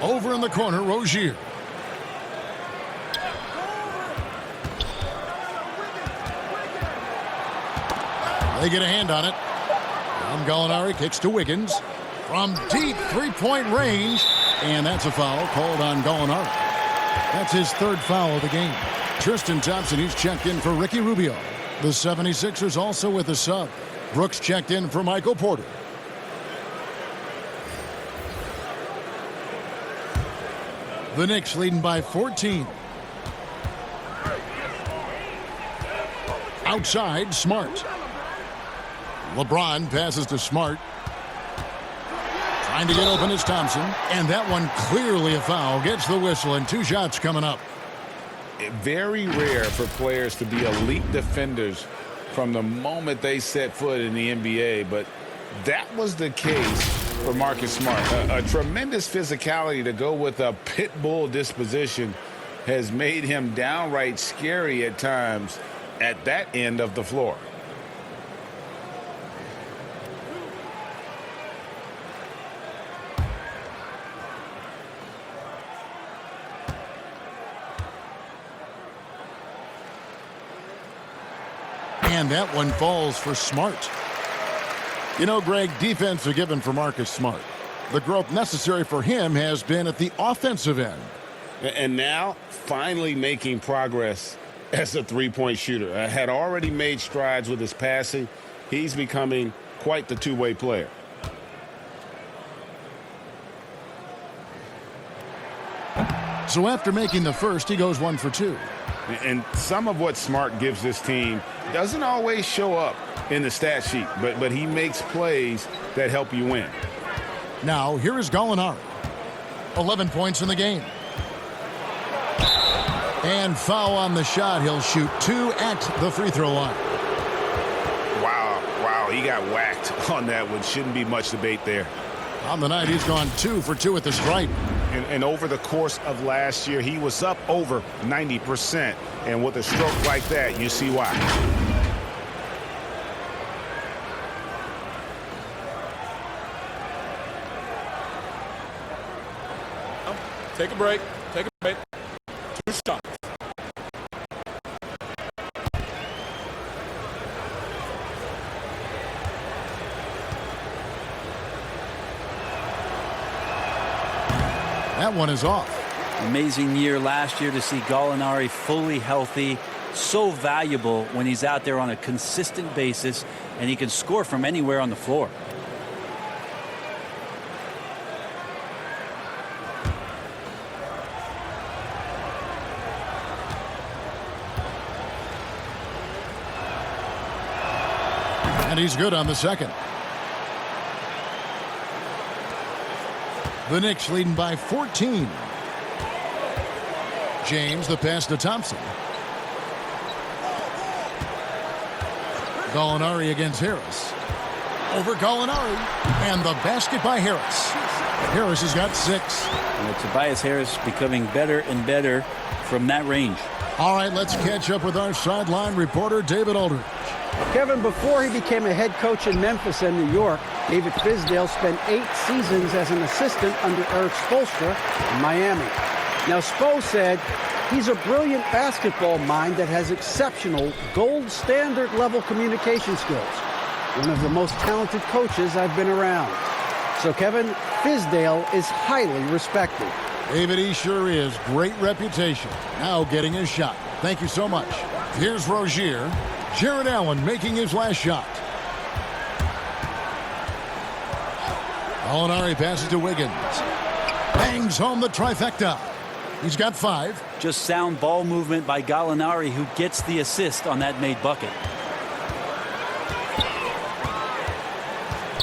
Over in the corner, Rozier. They get a hand on it. Gallinari kicks to Wiggins. From deep three-point range. And that's a foul called on Gallinari. That's his third foul of the game. Tristan Thompson, he's checked in for Ricky Rubio. The 76ers also with a sub. Brooks checked in for Michael Porter. The Knicks leading by 14. Outside, Smart. LeBron passes to Smart. Trying to get open is Thompson. And that one clearly a foul. Gets the whistle and 2 shots coming up. Very rare for players to be elite defenders from the moment they set foot in the NBA, but that was the case for Marcus Smart. A tremendous physicality to go with a pit bull disposition has made him downright scary at times at that end of the floor. And that one falls for Smart. You know, Greg, defense are given for Marcus Smart. The growth necessary for him has been at the offensive end. And now, finally making progress as a three-point shooter. Had already made strides with his passing. He's becoming quite the two-way player. So after making the first, he goes 1 for 2. And some of what Smart gives this team doesn't always show up in the stat sheet, but he makes plays that help you win. Now, here is Gallinari. 11 points in the game. And foul on the shot. He'll shoot 2 at the free throw line. Wow, he got whacked on that one. Shouldn't be much debate there. On the night, he's gone 2 for 2 at the stripe. And over the course of last year, he was up over 90%. And with a stroke like that, you see why. Take a break. Take a break. 2 shots. That one is off. Amazing year last year to see Gallinari fully healthy. So valuable when he's out there on a consistent basis, and he can score from anywhere on the floor. And he's good on the second. The Knicks leading by 14. James, the pass to Thompson. Gallinari against Harris. Over Gallinari. And the basket by Harris. Harris has got 6. Tobias Harris becoming better and better from that range. All right, let's catch up with our sideline reporter, David Aldridge. Kevin, before he became a head coach in Memphis and New York, David Fizdale spent 8 seasons as an assistant under Eric Spoelstra in Miami. Now, Spo said he's a brilliant basketball mind that has exceptional gold standard level communication skills. one of the most talented coaches I've been around. So, Kevin, Fizdale is highly respected. David, he sure is. Great reputation. Now getting his shot. Thank you so much. Here's Rozier. Jared Allen making his last shot. Gallinari passes to Wiggins. Bangs home the trifecta. He's got 5. Just sound ball movement by Gallinari, who gets the assist on that made bucket.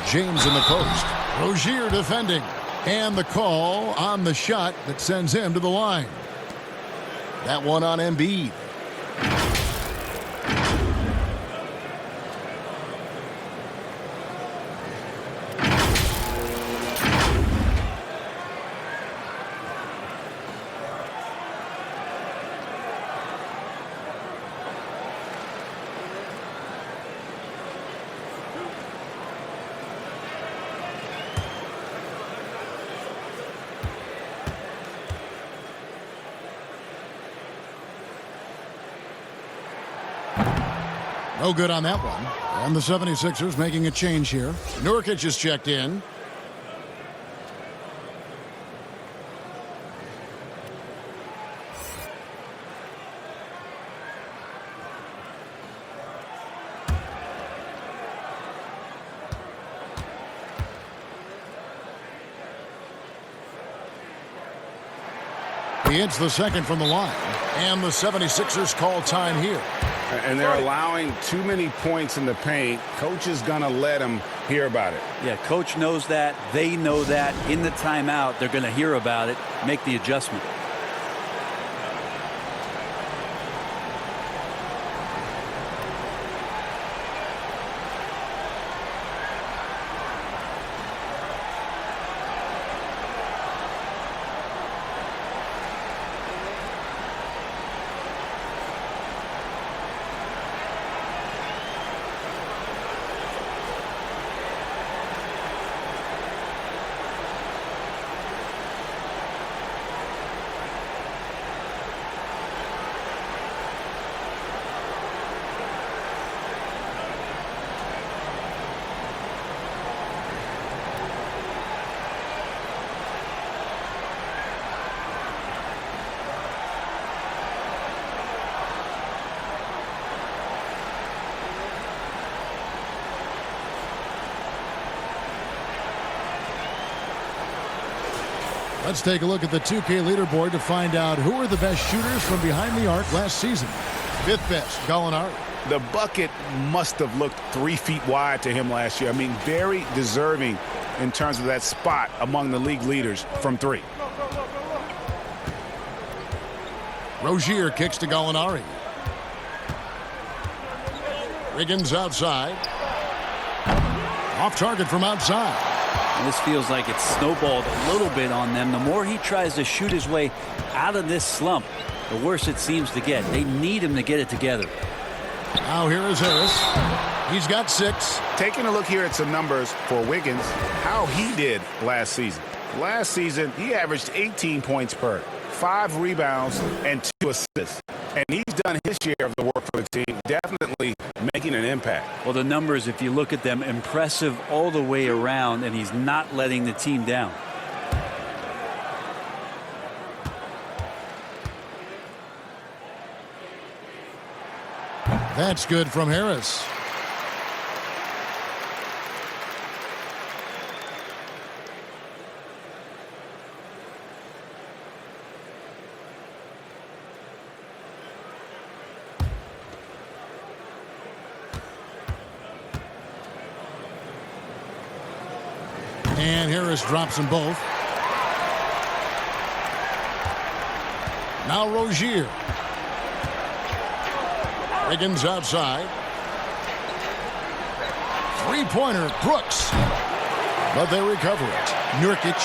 James in the post. Rozier defending. And the call on the shot that sends him to the line. That one on Embiid. No good on that one. And the 76ers making a change here. Nurkic is checked in. He hits the second from the line. And the 76ers call time here. And they're allowing too many points in the paint. Coach is going to let them hear about it. Yeah, coach knows that. They know that. In the timeout, they're going to hear about it, make the adjustment. Let's take a look at the 2K leaderboard to find out who are the best shooters from behind the arc last season. 5th best, Gallinari. The bucket must have looked 3 feet wide to him last year. I mean, very deserving in terms of that spot among the league leaders from 3. Rozier kicks to Gallinari. Wiggins outside. Off target from outside. And this feels like it's snowballed a little bit on them. The more he tries to shoot his way out of this slump, the worse it seems to get. They need him to get it together. Now here is Harris. He's got 6. Taking a look here at some numbers for Wiggins, how he did last season. Last season, he averaged 18 points per, 5 rebounds, and 2 assists. And he's done his share of the work for the team, definitely making an impact. Well, the numbers, if you look at them, impressive all the way around, and he's not letting the team down. That's good from Harris. And Harris drops them both. Now Rozier. Wiggins outside. 3-pointer, Brooks. But they recover it. Nurkic.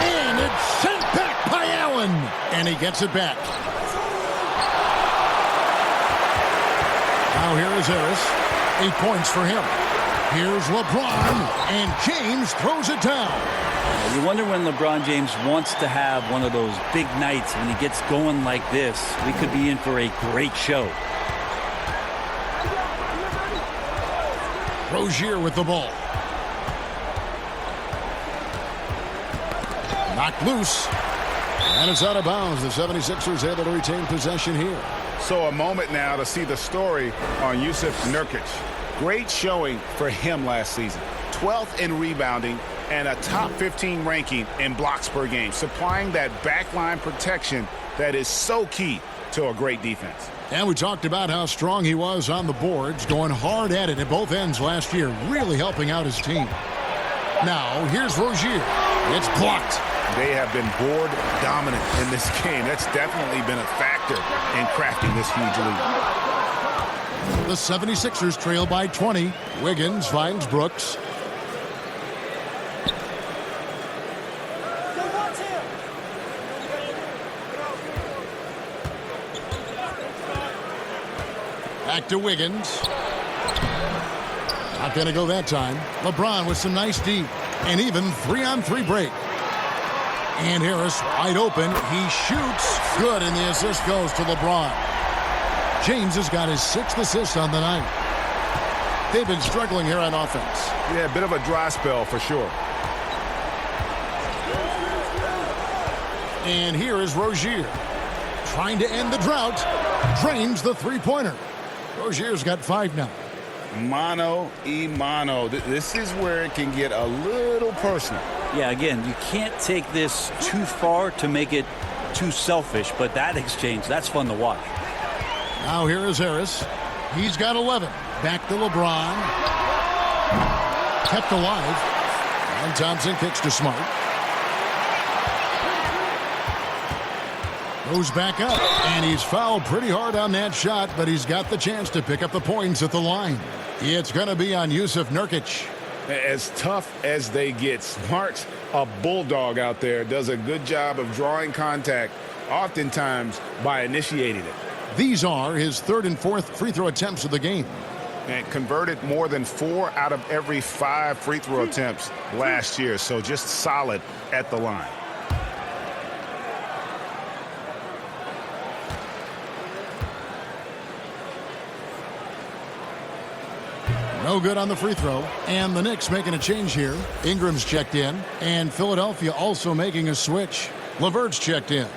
And it's sent back by Allen. And he gets it back. Now here is Harris. 8 points for him. Here's LeBron, and James throws it down. You wonder when LeBron James wants to have one of those big nights when he gets going like this. We could be in for a great show. Rozier with the ball. Knocked loose. And it's out of bounds. The 76ers able to retain possession here. So a moment now to see the story on Jusuf Nurkic. Great showing for him last season. 12th in rebounding and a top 15 ranking in blocks per game, supplying that backline protection that is so key to a great defense. And we talked about how strong he was on the boards, going hard at it at both ends last year, really helping out his team. Now, here's Rozier. It's blocked. They have been board dominant in this game. That's definitely been a factor in crafting this huge lead. The 76ers trail by 20. Wiggins finds Brooks. Back to Wiggins. Not going to go that time. LeBron with some nice D. And even 3-on-3 break. And Harris wide open. He shoots. Good, and the assist goes to LeBron. James has got his 6th assist on the night. They've been struggling here on offense. Yeah, a bit of a dry spell for sure. And here is Rozier. Trying to end the drought. Drains the three-pointer. Rozier's got 5 now. Mano y mano. This is where it can get a little personal. Yeah, again, you can't take this too far to make it too selfish, but that exchange, that's fun to watch. Now here is Harris. He's got 11. Back to LeBron. Kept alive. And Thompson kicks to Smart. Goes back up, and he's fouled pretty hard on that shot, but he's got the chance to pick up the points at the line. It's going to be on Jusuf Nurkic. As tough as they get, Smart's a bulldog out there, does a good job of drawing contact, oftentimes by initiating it. These are his 3rd and 4th free throw attempts of the game. And converted more than 4 out of every 5 free throw attempts last year, so just solid at the line. No good on the free throw. And the Knicks making a change here. Ingram's checked in. And Philadelphia also making a switch. LeVert's checked in.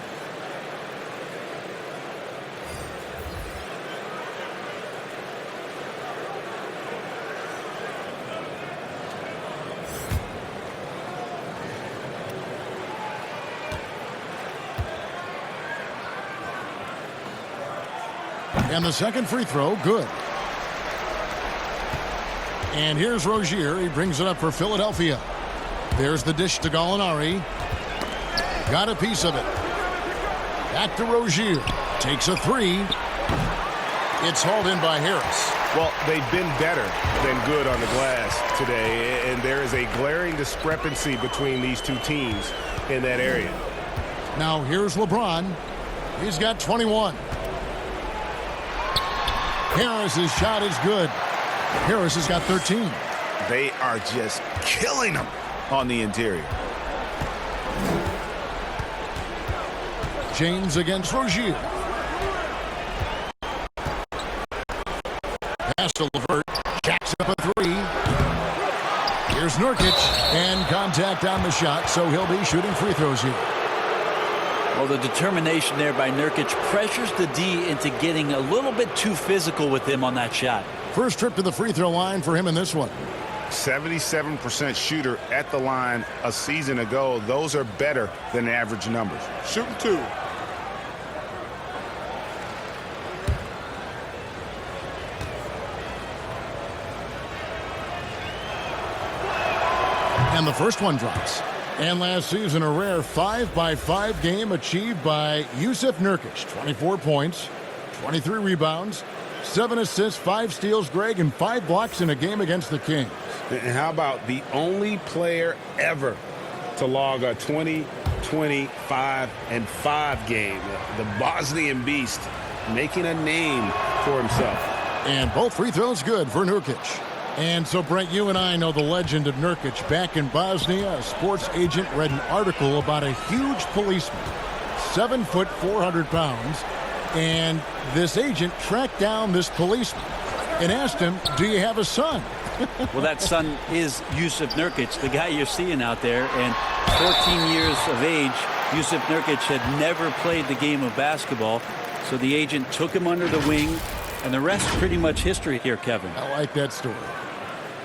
And the second free throw, good. And here's Rozier. He brings it up for Philadelphia. There's the dish to Gallinari. Got a piece of it. Back to Rozier. Takes a 3. It's hauled in by Harris. Well, they've been better than good on the glass today, and there is a glaring discrepancy between these two teams in that area. Now here's LeBron. He's got 21. Harris's shot is good. Harris has got 13. They are just killing them on the interior. James against Rozier. Pass to LeVert. Jacks up a 3. Here's Nurkic. And contact on the shot, so he'll be shooting free throws here. Well, the determination there by Nurkic pressures the D into getting a little bit too physical with him on that shot. First trip to the free throw line for him in this one. 77% shooter at the line a season ago. Those are better than average numbers. Shooting 2. And the first one drops. And last season, a rare 5-by-5 game achieved by Jusuf Nurkic. 24 points, 23 rebounds, 7 assists, 5 steals, Greg, and 5 blocks in a game against the Kings. And how about the only player ever to log a 20, 25, and 5 game? The Bosnian Beast making a name for himself. And both free throws good for Nurkic. And so, Brent, you and I know the legend of Nurkic. Back in Bosnia, a sports agent read an article about a huge policeman, 7 foot, 400 pounds. And this agent tracked down this policeman and asked him, do you have a son? Well, that son is Yusuf Nurkic, the guy you're seeing out there. And 14 years of age, Yusuf Nurkic had never played the game of basketball. So the agent took him under the wing, and the rest pretty much history here, Kevin. I like that story.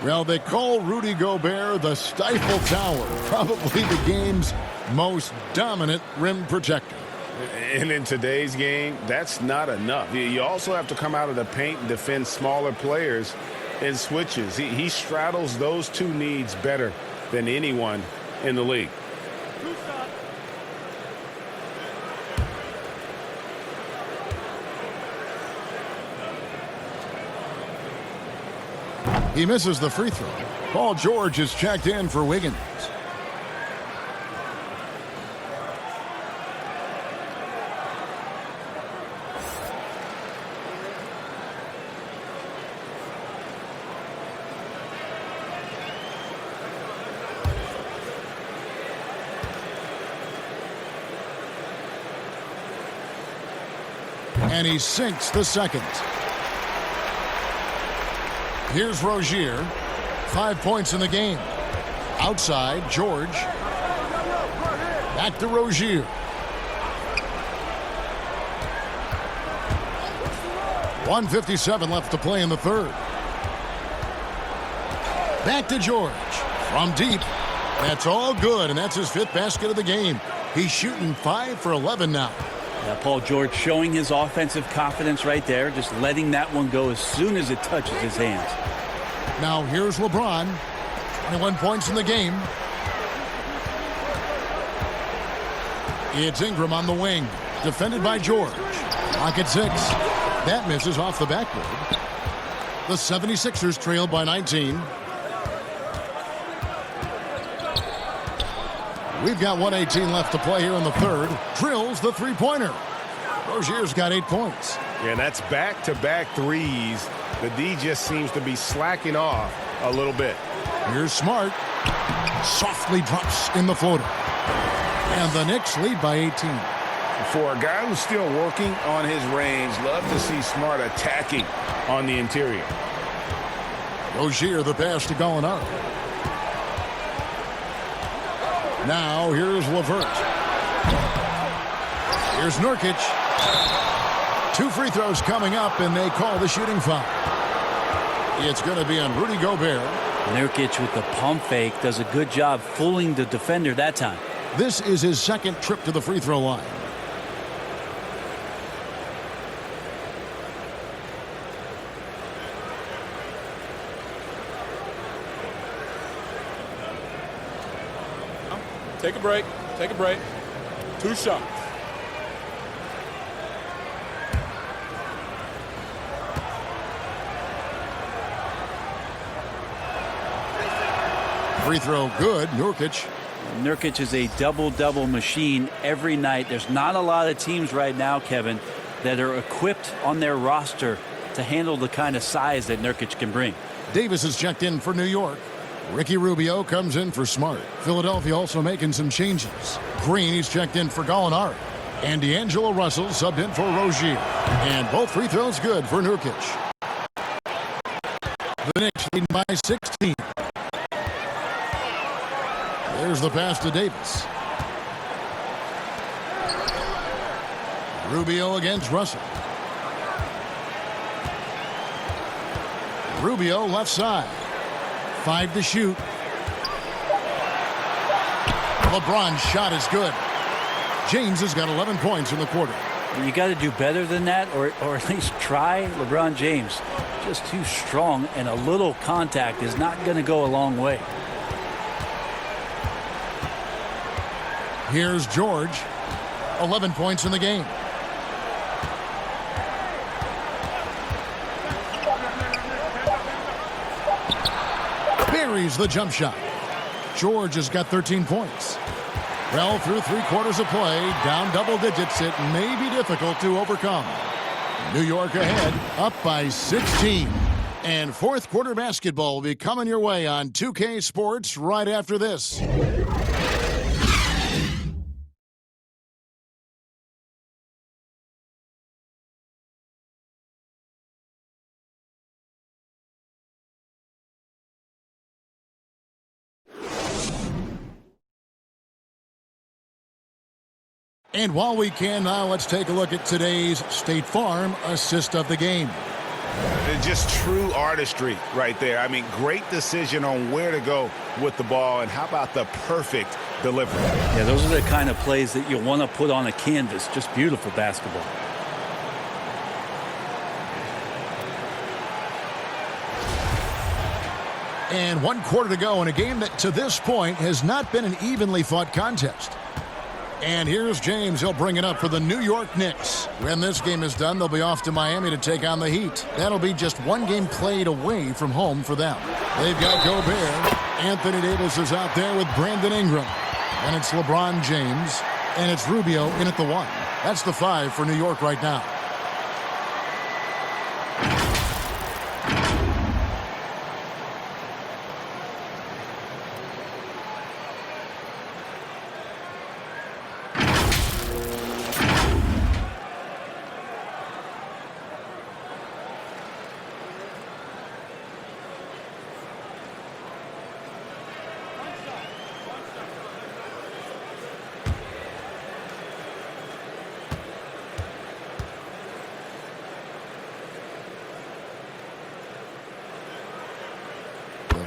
Well, they call Rudy Gobert the Stifle Tower, probably the game's most dominant rim protector. And in today's game, that's not enough. You also have to come out of the paint and defend smaller players in switches. He straddles those two needs better than anyone in the league. He misses the free throw. Paul George is checked in for Wiggins. And he sinks the second. Here's Rozier. 5 points in the game. Outside, George. Back to Rozier. .157 left to play in the third. Back to George. From deep. That's all good, and that's his 5th basket of the game. He's shooting 5 for 11 now. Yeah, Paul George showing his offensive confidence right there, just letting that one go as soon as it touches his hands. Now here's LeBron. 21 points in the game. It's Ingram on the wing. Defended by George. Clock at 6. That misses off the backboard. The 76ers trail by 19. We've got 1:18 left to play here in the third. Drills the three-pointer. Rozier's got 8 points. Yeah, and that's back-to-back threes. The D just seems to be slacking off a little bit. Here's Smart. Softly drops in the floater. And the Knicks lead by 18. For a guy who's still working on his range, love to see Smart attacking on the interior. Rozier the pass to Gallinari. Now here's LeVert. Here's Nurkic. 2 free throws coming up, and they call the shooting foul. It's going to be on Rudy Gobert. Nurkic with the pump fake does a good job fooling the defender that time. This is his 2nd trip to the free throw line. Take a break. Take a break. 2 shots. Free throw good. Nurkic. Nurkic is a double-double machine every night. There's not a lot of teams right now, Kevin, that are equipped on their roster to handle the kind of size that Nurkic can bring. Davis is checked in for New York. Ricky Rubio comes in for Smart. Philadelphia also making some changes. Green, he's checked in for Gallinari. And D'Angelo Russell subbed in for Rozier. And both free throws good for Nurkic. The Knicks leading by 16. There's the pass to Davis. Rubio against Russell. Rubio left side. 5 to shoot. LeBron's shot is good. James has got 11 points in the quarter. You got to do better than that, or at least try. LeBron James, just too strong, and a little contact is not going to go a long way. Here's George. 11 points in the game. Buries the jump shot. George has got 13 points. Well, through 3 quarters of play, down double digits, it may be difficult to overcome. New York ahead, up by 16. And 4th quarter basketball will be coming your way on 2K Sports right after this. And while we can now, let's take a look at today's State Farm assist of the game. Just true artistry right there. I mean, great decision on where to go with the ball, and how about the perfect delivery? Yeah, those are the kind of plays that you want to put on a canvas. Just beautiful basketball. And 1 quarter to go in a game that to this point has not been an evenly fought contest. And here's James. He'll bring it up for the New York Knicks. When this game is done, they'll be off to Miami to take on the Heat. That'll be just 1 game played away from home for them. They've got Gobert. Anthony Davis is out there with Brandon Ingram. And it's LeBron James. And it's Rubio in at the 1. That's the 5 for New York right now.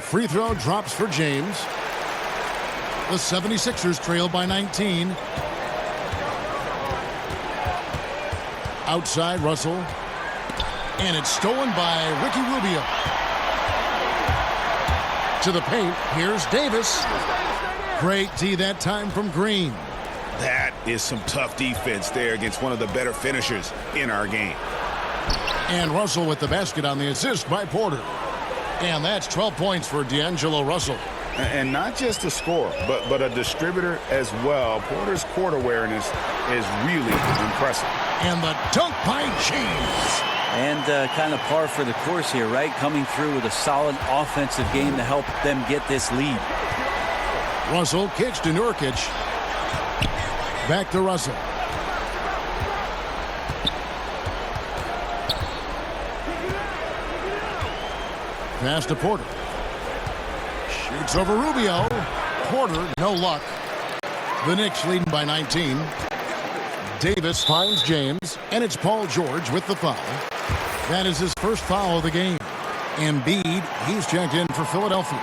Free throw drops for James. The 76ers trail by 19. Outside Russell. And it's stolen by Ricky Rubio. To the paint. Here's Davis. Great D that time from Green. That is some tough defense there against one of the better finishers in our game. And Russell with the basket on the assist by Porter. And that's 12 points for D'Angelo Russell. And not just a scorer, but a distributor as well. Porter's court awareness is really impressive. And the dunk by James. And kind of par for the course here, right? Coming through with a solid offensive game to help them get this lead. Russell kicks to Nurkic. Back to Russell. Pass to Porter. Shoots over Rubio. Porter, no luck. The Knicks leading by 19. Davis finds James, and it's Paul George with the foul. That is his first foul of the game. Embiid, he's checked in for Philadelphia.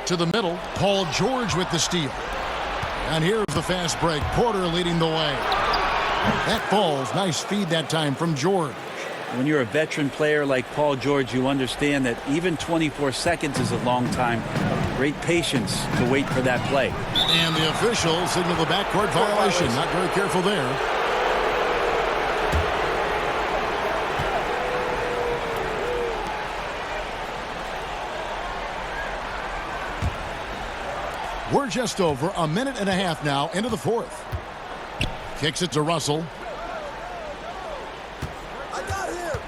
To the middle, Paul George with the steal. And here's the fast break. Porter leading the way. That falls. Nice feed that time from George. When you're a veteran player like Paul George, you understand that even 24 seconds is a long time. Great patience to wait for that play. And the official signaled the backcourt violation. Not very careful there. We're just over a minute and a half now into the fourth. Kicks it to Russell. I got him.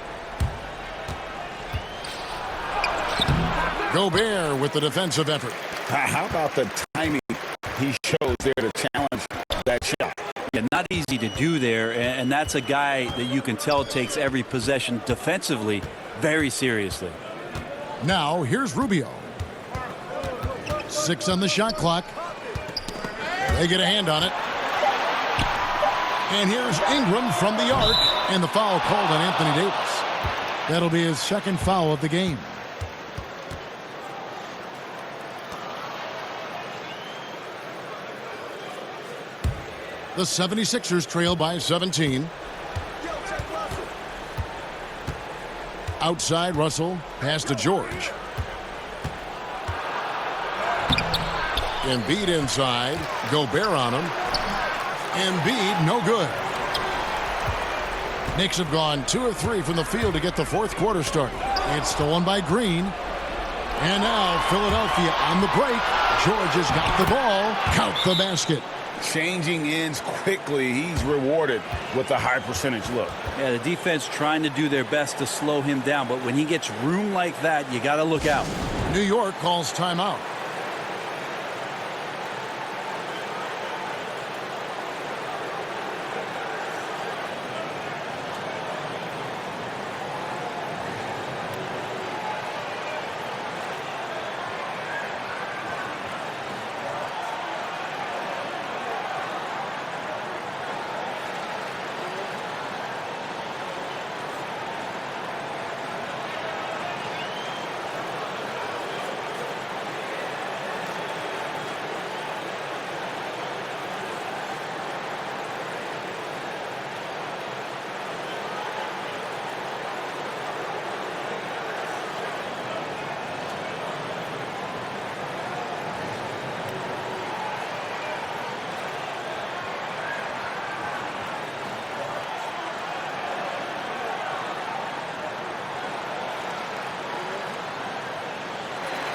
Gobert with the defensive effort. How about the timing he shows there to challenge that shot? Yeah, not easy to do there, and that's a guy that you can tell takes every possession defensively very seriously. Now, here's Rubio. 6 on the shot clock. They get a hand on it. And here's Ingram from the arc. And the foul called on Anthony Davis. That'll be his second foul of the game. The 76ers trail by 17. Outside Russell. Pass to George. Embiid inside. Gobert on him. Embiid, no good. Knicks have gone 2 of 3 from the field to get the fourth quarter started. It's stolen by Green. And now Philadelphia on the break. George has got the ball. Count the basket. Changing ends quickly. He's rewarded with a high percentage look. Yeah, the defense trying to do their best to slow him down. But when he gets room like that, you got to look out. New York calls timeout.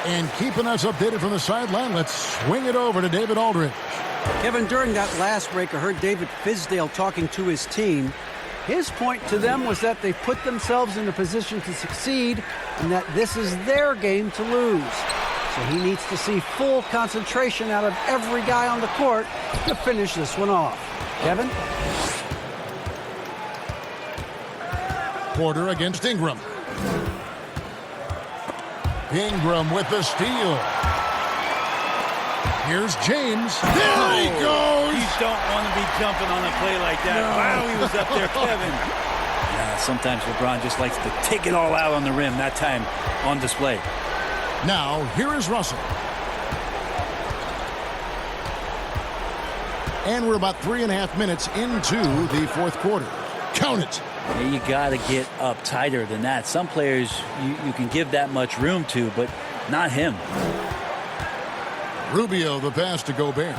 And keeping us updated from the sideline, let's swing it over to David Aldridge. Kevin, during that last break, I heard David Fizdale talking to his team. His point to them was that they've put themselves in a position to succeed and that this is their game to lose. So he needs to see full concentration out of every guy on the court to finish this one off. Kevin? Porter against Ingram. Ingram with the steal. Here's James. There he goes! You don't want to be jumping on a play like that. No. Wow, he was up there, Kevin. Yeah, sometimes LeBron just likes to take it all out on the rim. That time on display. Now, here is Russell. And we're about 3.5 minutes into the fourth quarter. Count it. Yeah, you got to get up tighter than that. Some players you can give that much room to, but not him. Rubio, the pass to Gobert.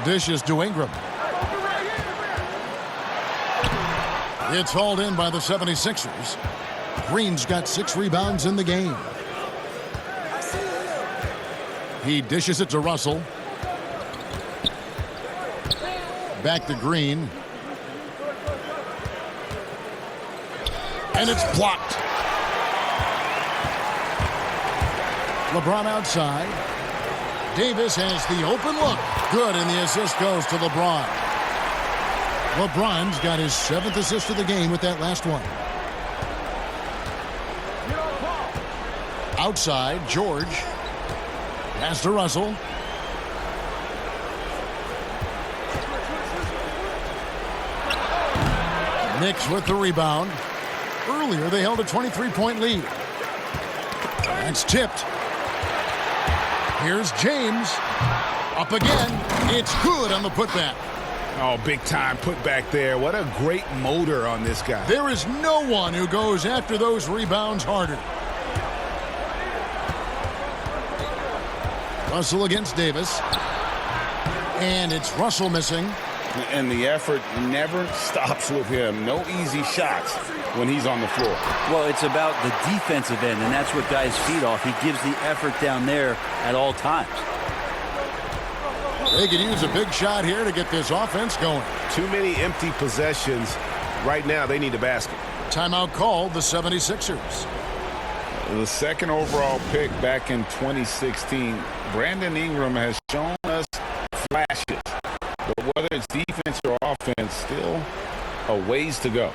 Dishes to Ingram. It's hauled in by the 76ers. Green's got 6 rebounds in the game. He dishes it to Russell. Back to Green. And it's blocked. LeBron outside. Davis has the open look. Good, and the assist goes to LeBron. LeBron's got his 7th assist of the game with that last one. Outside, George. Pass to Russell. Knicks with the rebound. Earlier, they held a 23-point lead. That's tipped. Here's James. Up again. It's good on the putback. Oh, big time putback there. What a great motor on this guy. There is no one who goes after those rebounds harder. Russell against Davis. And it's Russell missing. And the effort never stops with him. No easy shots when he's on the floor. Well, it's about the defensive end, and that's what guys feed off. He gives the effort down there at all times. They could use a big shot here to get this offense going. Too many empty possessions. Right now, they need a basket. Timeout called the 76ers. The second overall pick back in 2016, Brandon Ingram has shown us flashes. But whether it's defense or offense, still a ways to go.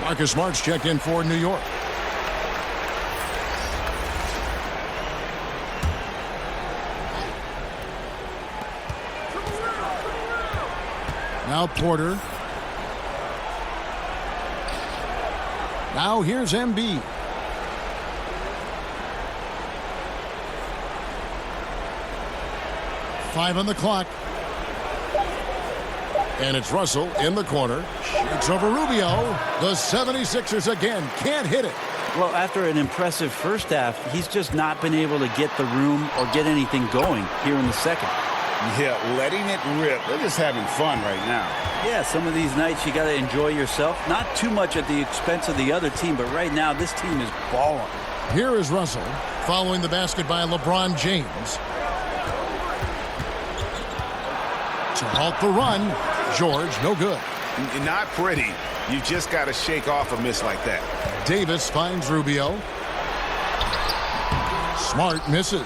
Marcus Smart's checked in for New York. Now Porter. Now here's Embiid. Five on the clock. And it's Russell in the corner. Shoots over Rubio. The 76ers again can't hit it. Well, after an impressive first half, he's just not been able to get the room or get anything going here in the second. Yeah, letting it rip. They're just having fun right now. Yeah, some of these nights you got to enjoy yourself. Not too much at the expense of the other team, but right now this team is balling. Here is Russell following the basket by LeBron James. To halt the run. George, no good. Not pretty. You just got to shake off a miss like that. Davis finds Rubio. Smart misses.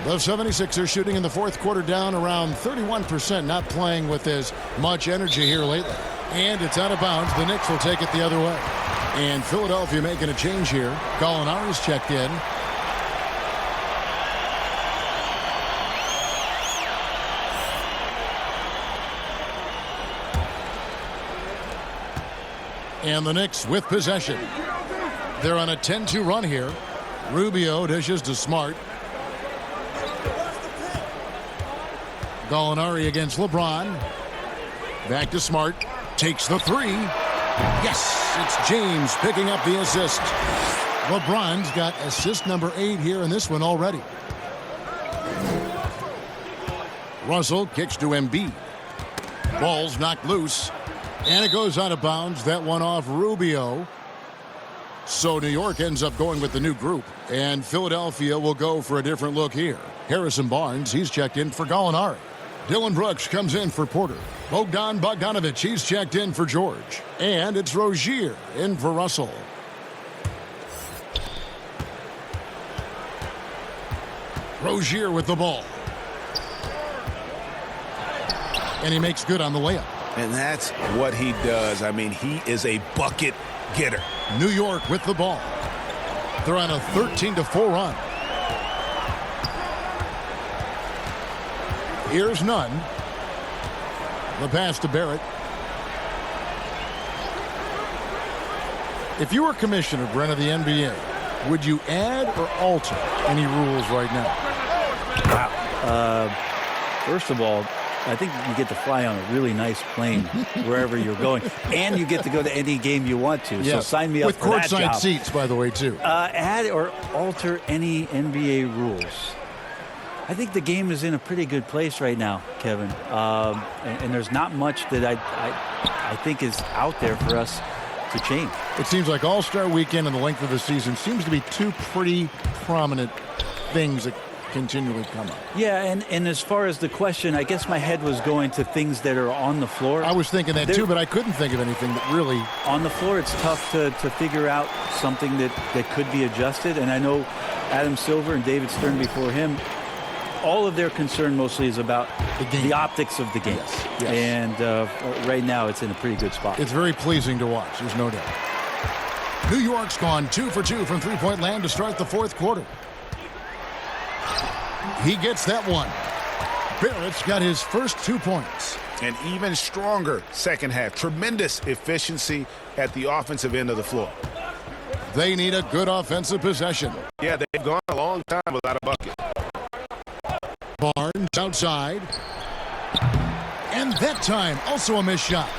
The 76ers shooting in the fourth quarter down around 31%, not playing with as much energy here lately. And it's out of bounds. The Knicks will take it the other way. And Philadelphia making a change here. Gallinari's checked in. And the Knicks with possession. They're on a 10-2 run here. Rubio dishes to Smart. Gallinari against LeBron. Back to Smart. Takes the three. Yes, it's James picking up the assist. LeBron's got assist number 8 here in this one already. Russell kicks to Embiid. Ball's knocked loose. And it goes out of bounds. That one off Rubio. So New York ends up going with the new group. And Philadelphia will go for a different look here. Harrison Barnes, he's checked in for Gallinari. Dylan Brooks comes in for Porter. Bogdan Bogdanovic, he's checked in for George. And it's Rozier in for Russell. Rozier with the ball. And he makes good on the layup. And that's what he does. I mean, he is a bucket getter. New York with the ball. They're on a 13-4 run. Here's Nunn. The pass to Barrett. If you were commissioner, Brent, of the NBA, would you add or alter any rules right now? Wow. First of all, I think you get to fly on a really nice plane wherever you're going, and you get to go to any game you want to. Yes. So sign me up for that job. With courtside seats, by the way, too. Add or alter any NBA rules. I think the game is in a pretty good place right now, Kevin. And there's not much that I think is out there for us to change. It seems like All-Star Weekend and the length of the season seems to be two pretty prominent things that continually come up. Yeah, and as far as the question, I guess my head was going to things that are on the floor. I was thinking that too, but I couldn't think of anything that really... On the floor, it's tough to figure out something that could be adjusted. And I know Adam Silver and David Stern before him, all of their concern mostly is about the optics of the game. Yes. And right now, it's in a pretty good spot. It's very pleasing to watch, there's no doubt. New York's gone 2 for 2 from three-point land to start the fourth quarter. He gets that one. Barrett's got his first 2 points. An even stronger second half. Tremendous efficiency at the offensive end of the floor. They need a good offensive possession. Yeah, they've gone a long time without a bucket. Barnes outside. And that time, also a missed shot.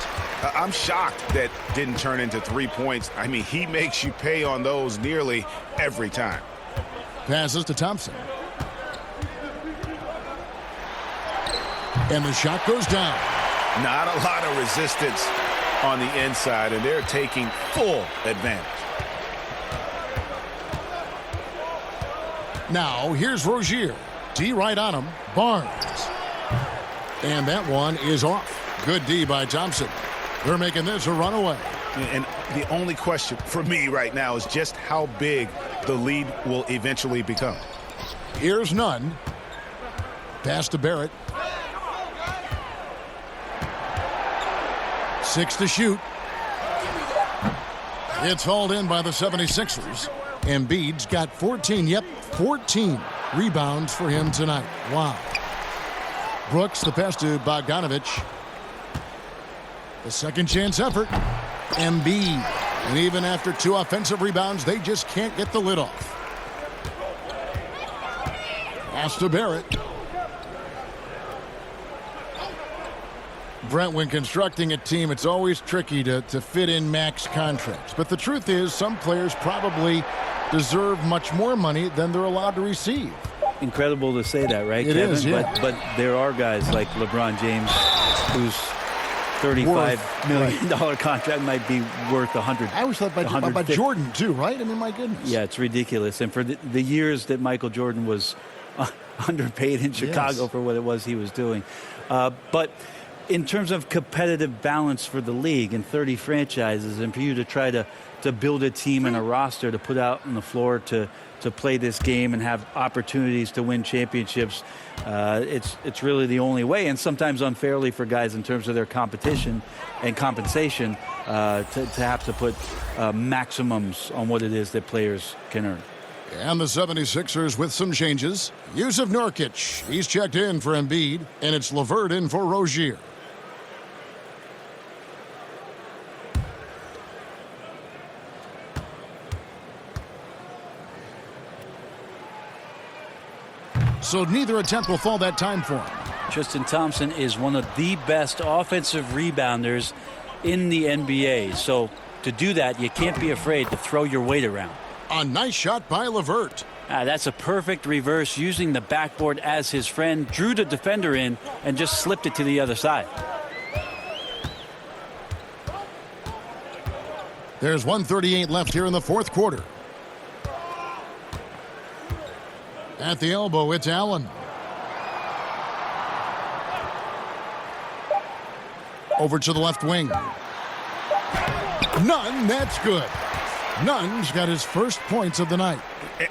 I'm shocked that didn't turn into 3 points. I mean, he makes you pay on those nearly every time. Passes to Thompson. And the shot goes down. Not a lot of resistance on the inside, and they're taking full advantage. Now, here's Rozier. D right on him. Barnes. And that one is off. Good D by Thompson. They're making this a runaway. And the only question for me right now is just how big the lead will eventually become. Here's Nunn. Pass to Barrett. 6 to shoot. It's hauled in by the 76ers. Embiid's got 14. Yep, 14 rebounds for him tonight. Wow. Brooks, the pass to Bogdanovic. The second chance effort. Embiid. And even after 2 offensive rebounds, they just can't get the lid off. Pass to Barrett. Brent, when constructing a team, it's always tricky to fit in max contracts. But the truth is, some players probably deserve much more money than they're allowed to receive. Incredible to say that, right, It Kevin? is, yeah. But there are guys like LeBron James whose $35 million contract might be worth 100. I always thought about Jordan, too, right? I mean, my goodness. Yeah, it's ridiculous. And for the years that Michael Jordan was underpaid in Chicago for what it was he was doing. But in terms of competitive balance for the league and 30 franchises, and for you to try to build a team and a roster to put out on the floor to play this game and have opportunities to win championships, it's really the only way, and sometimes unfairly for guys in terms of their competition and compensation to have to put maximums on what it is that players can earn. And the 76ers with some changes. Yusuf Nurkic, he's checked in for Embiid, and it's LeVert in for Rozier. So neither attempt will fall that time for him. Tristan Thompson is one of the best offensive rebounders in the NBA. So to do that, you can't be afraid to throw your weight around. A nice shot by LeVert. That's a perfect reverse, using the backboard as his friend, drew the defender in, and just slipped it to the other side. There's 1:38 left here in the fourth quarter. At the elbow, it's Allen. Over to the left wing. Nunn, that's good. Nunn's got his first points of the night.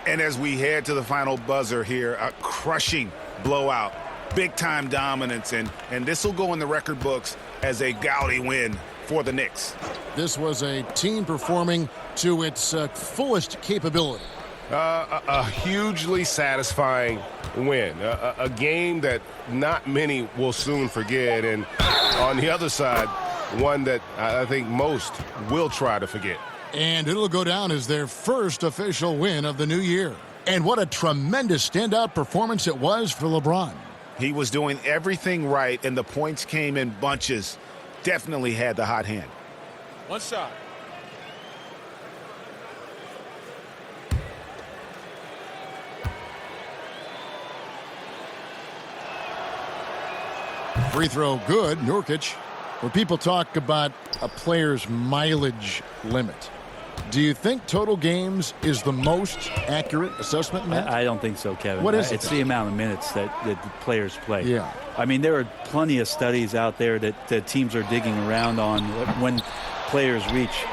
And as we head to the final buzzer here, a crushing blowout, big-time dominance, and this will go in the record books as a gaudy win for the Knicks. This was a team performing to its fullest capability. A hugely satisfying win, a game that not many will soon forget, and on the other side, one that I think most will try to forget. And it'll go down as their first official win of the new year. And what a tremendous standout performance it was for LeBron. He was doing everything right, and the points came in bunches. Definitely had the hot hand. One shot. Free throw good, Nurkic. When people talk about a player's mileage limit, do you think total games is the most accurate assessment, Matt? I don't think so, Kevin. What is it? It's the amount of minutes that the players play. Yeah. I mean, there are plenty of studies out there that teams are digging around on when players reach.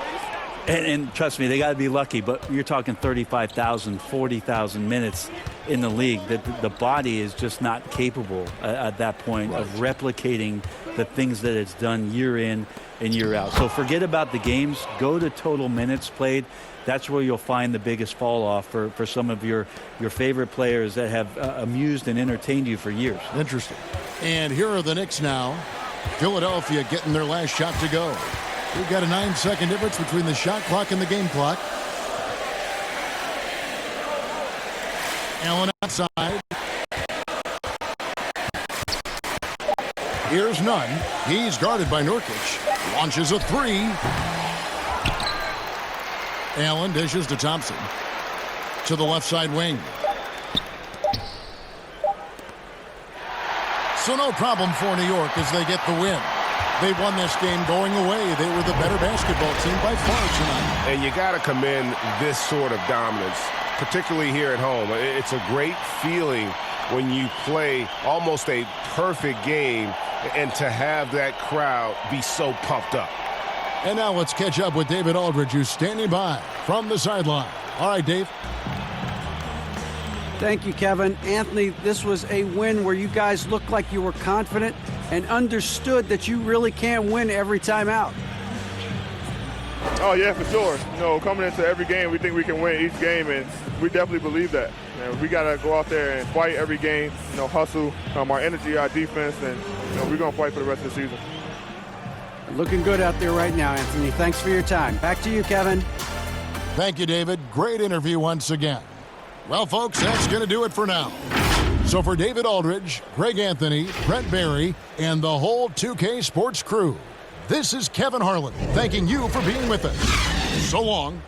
And trust me, they got to be lucky, but you're talking 35,000, 40,000 minutes in the league. That the body is just not capable at that point of replicating the things that it's done year in and year out. So forget about the games. Go to total minutes played. That's where you'll find the biggest fall off for some of your favorite players that have amused and entertained you for years. Interesting. And here are the Knicks now. Philadelphia getting their last shot to go. We've got a 9-second difference between the shot clock and the game clock. Allen outside. Here's Nunn. He's guarded by Nurkic. Launches a three. Allen dishes to Thompson. To the left side wing. So no problem for New York as they get the win. They won this game going away. They were the better basketball team by far tonight. And you got to commend this sort of dominance, particularly here at home. It's a great feeling when you play almost a perfect game and to have that crowd be so pumped up. And now let's catch up with David Aldridge, who's standing by from the sideline. All right, Dave. Thank you, Kevin. Anthony, this was a win where you guys looked like you were confident and understood that you really can't win every time out. Oh, yeah, for sure. You know, coming into every game, we think we can win each game, and we definitely believe that. And we got to go out there and fight every game, you know, hustle, our energy, our defense, and you know, we're going to fight for the rest of the season. Looking good out there right now, Anthony. Thanks for your time. Back to you, Kevin. Thank you, David. Great interview once again. Well, folks, that's going to do it for now. So for David Aldridge, Greg Anthony, Brent Barry, and the whole 2K Sports crew, this is Kevin Harlan thanking you for being with us. So long.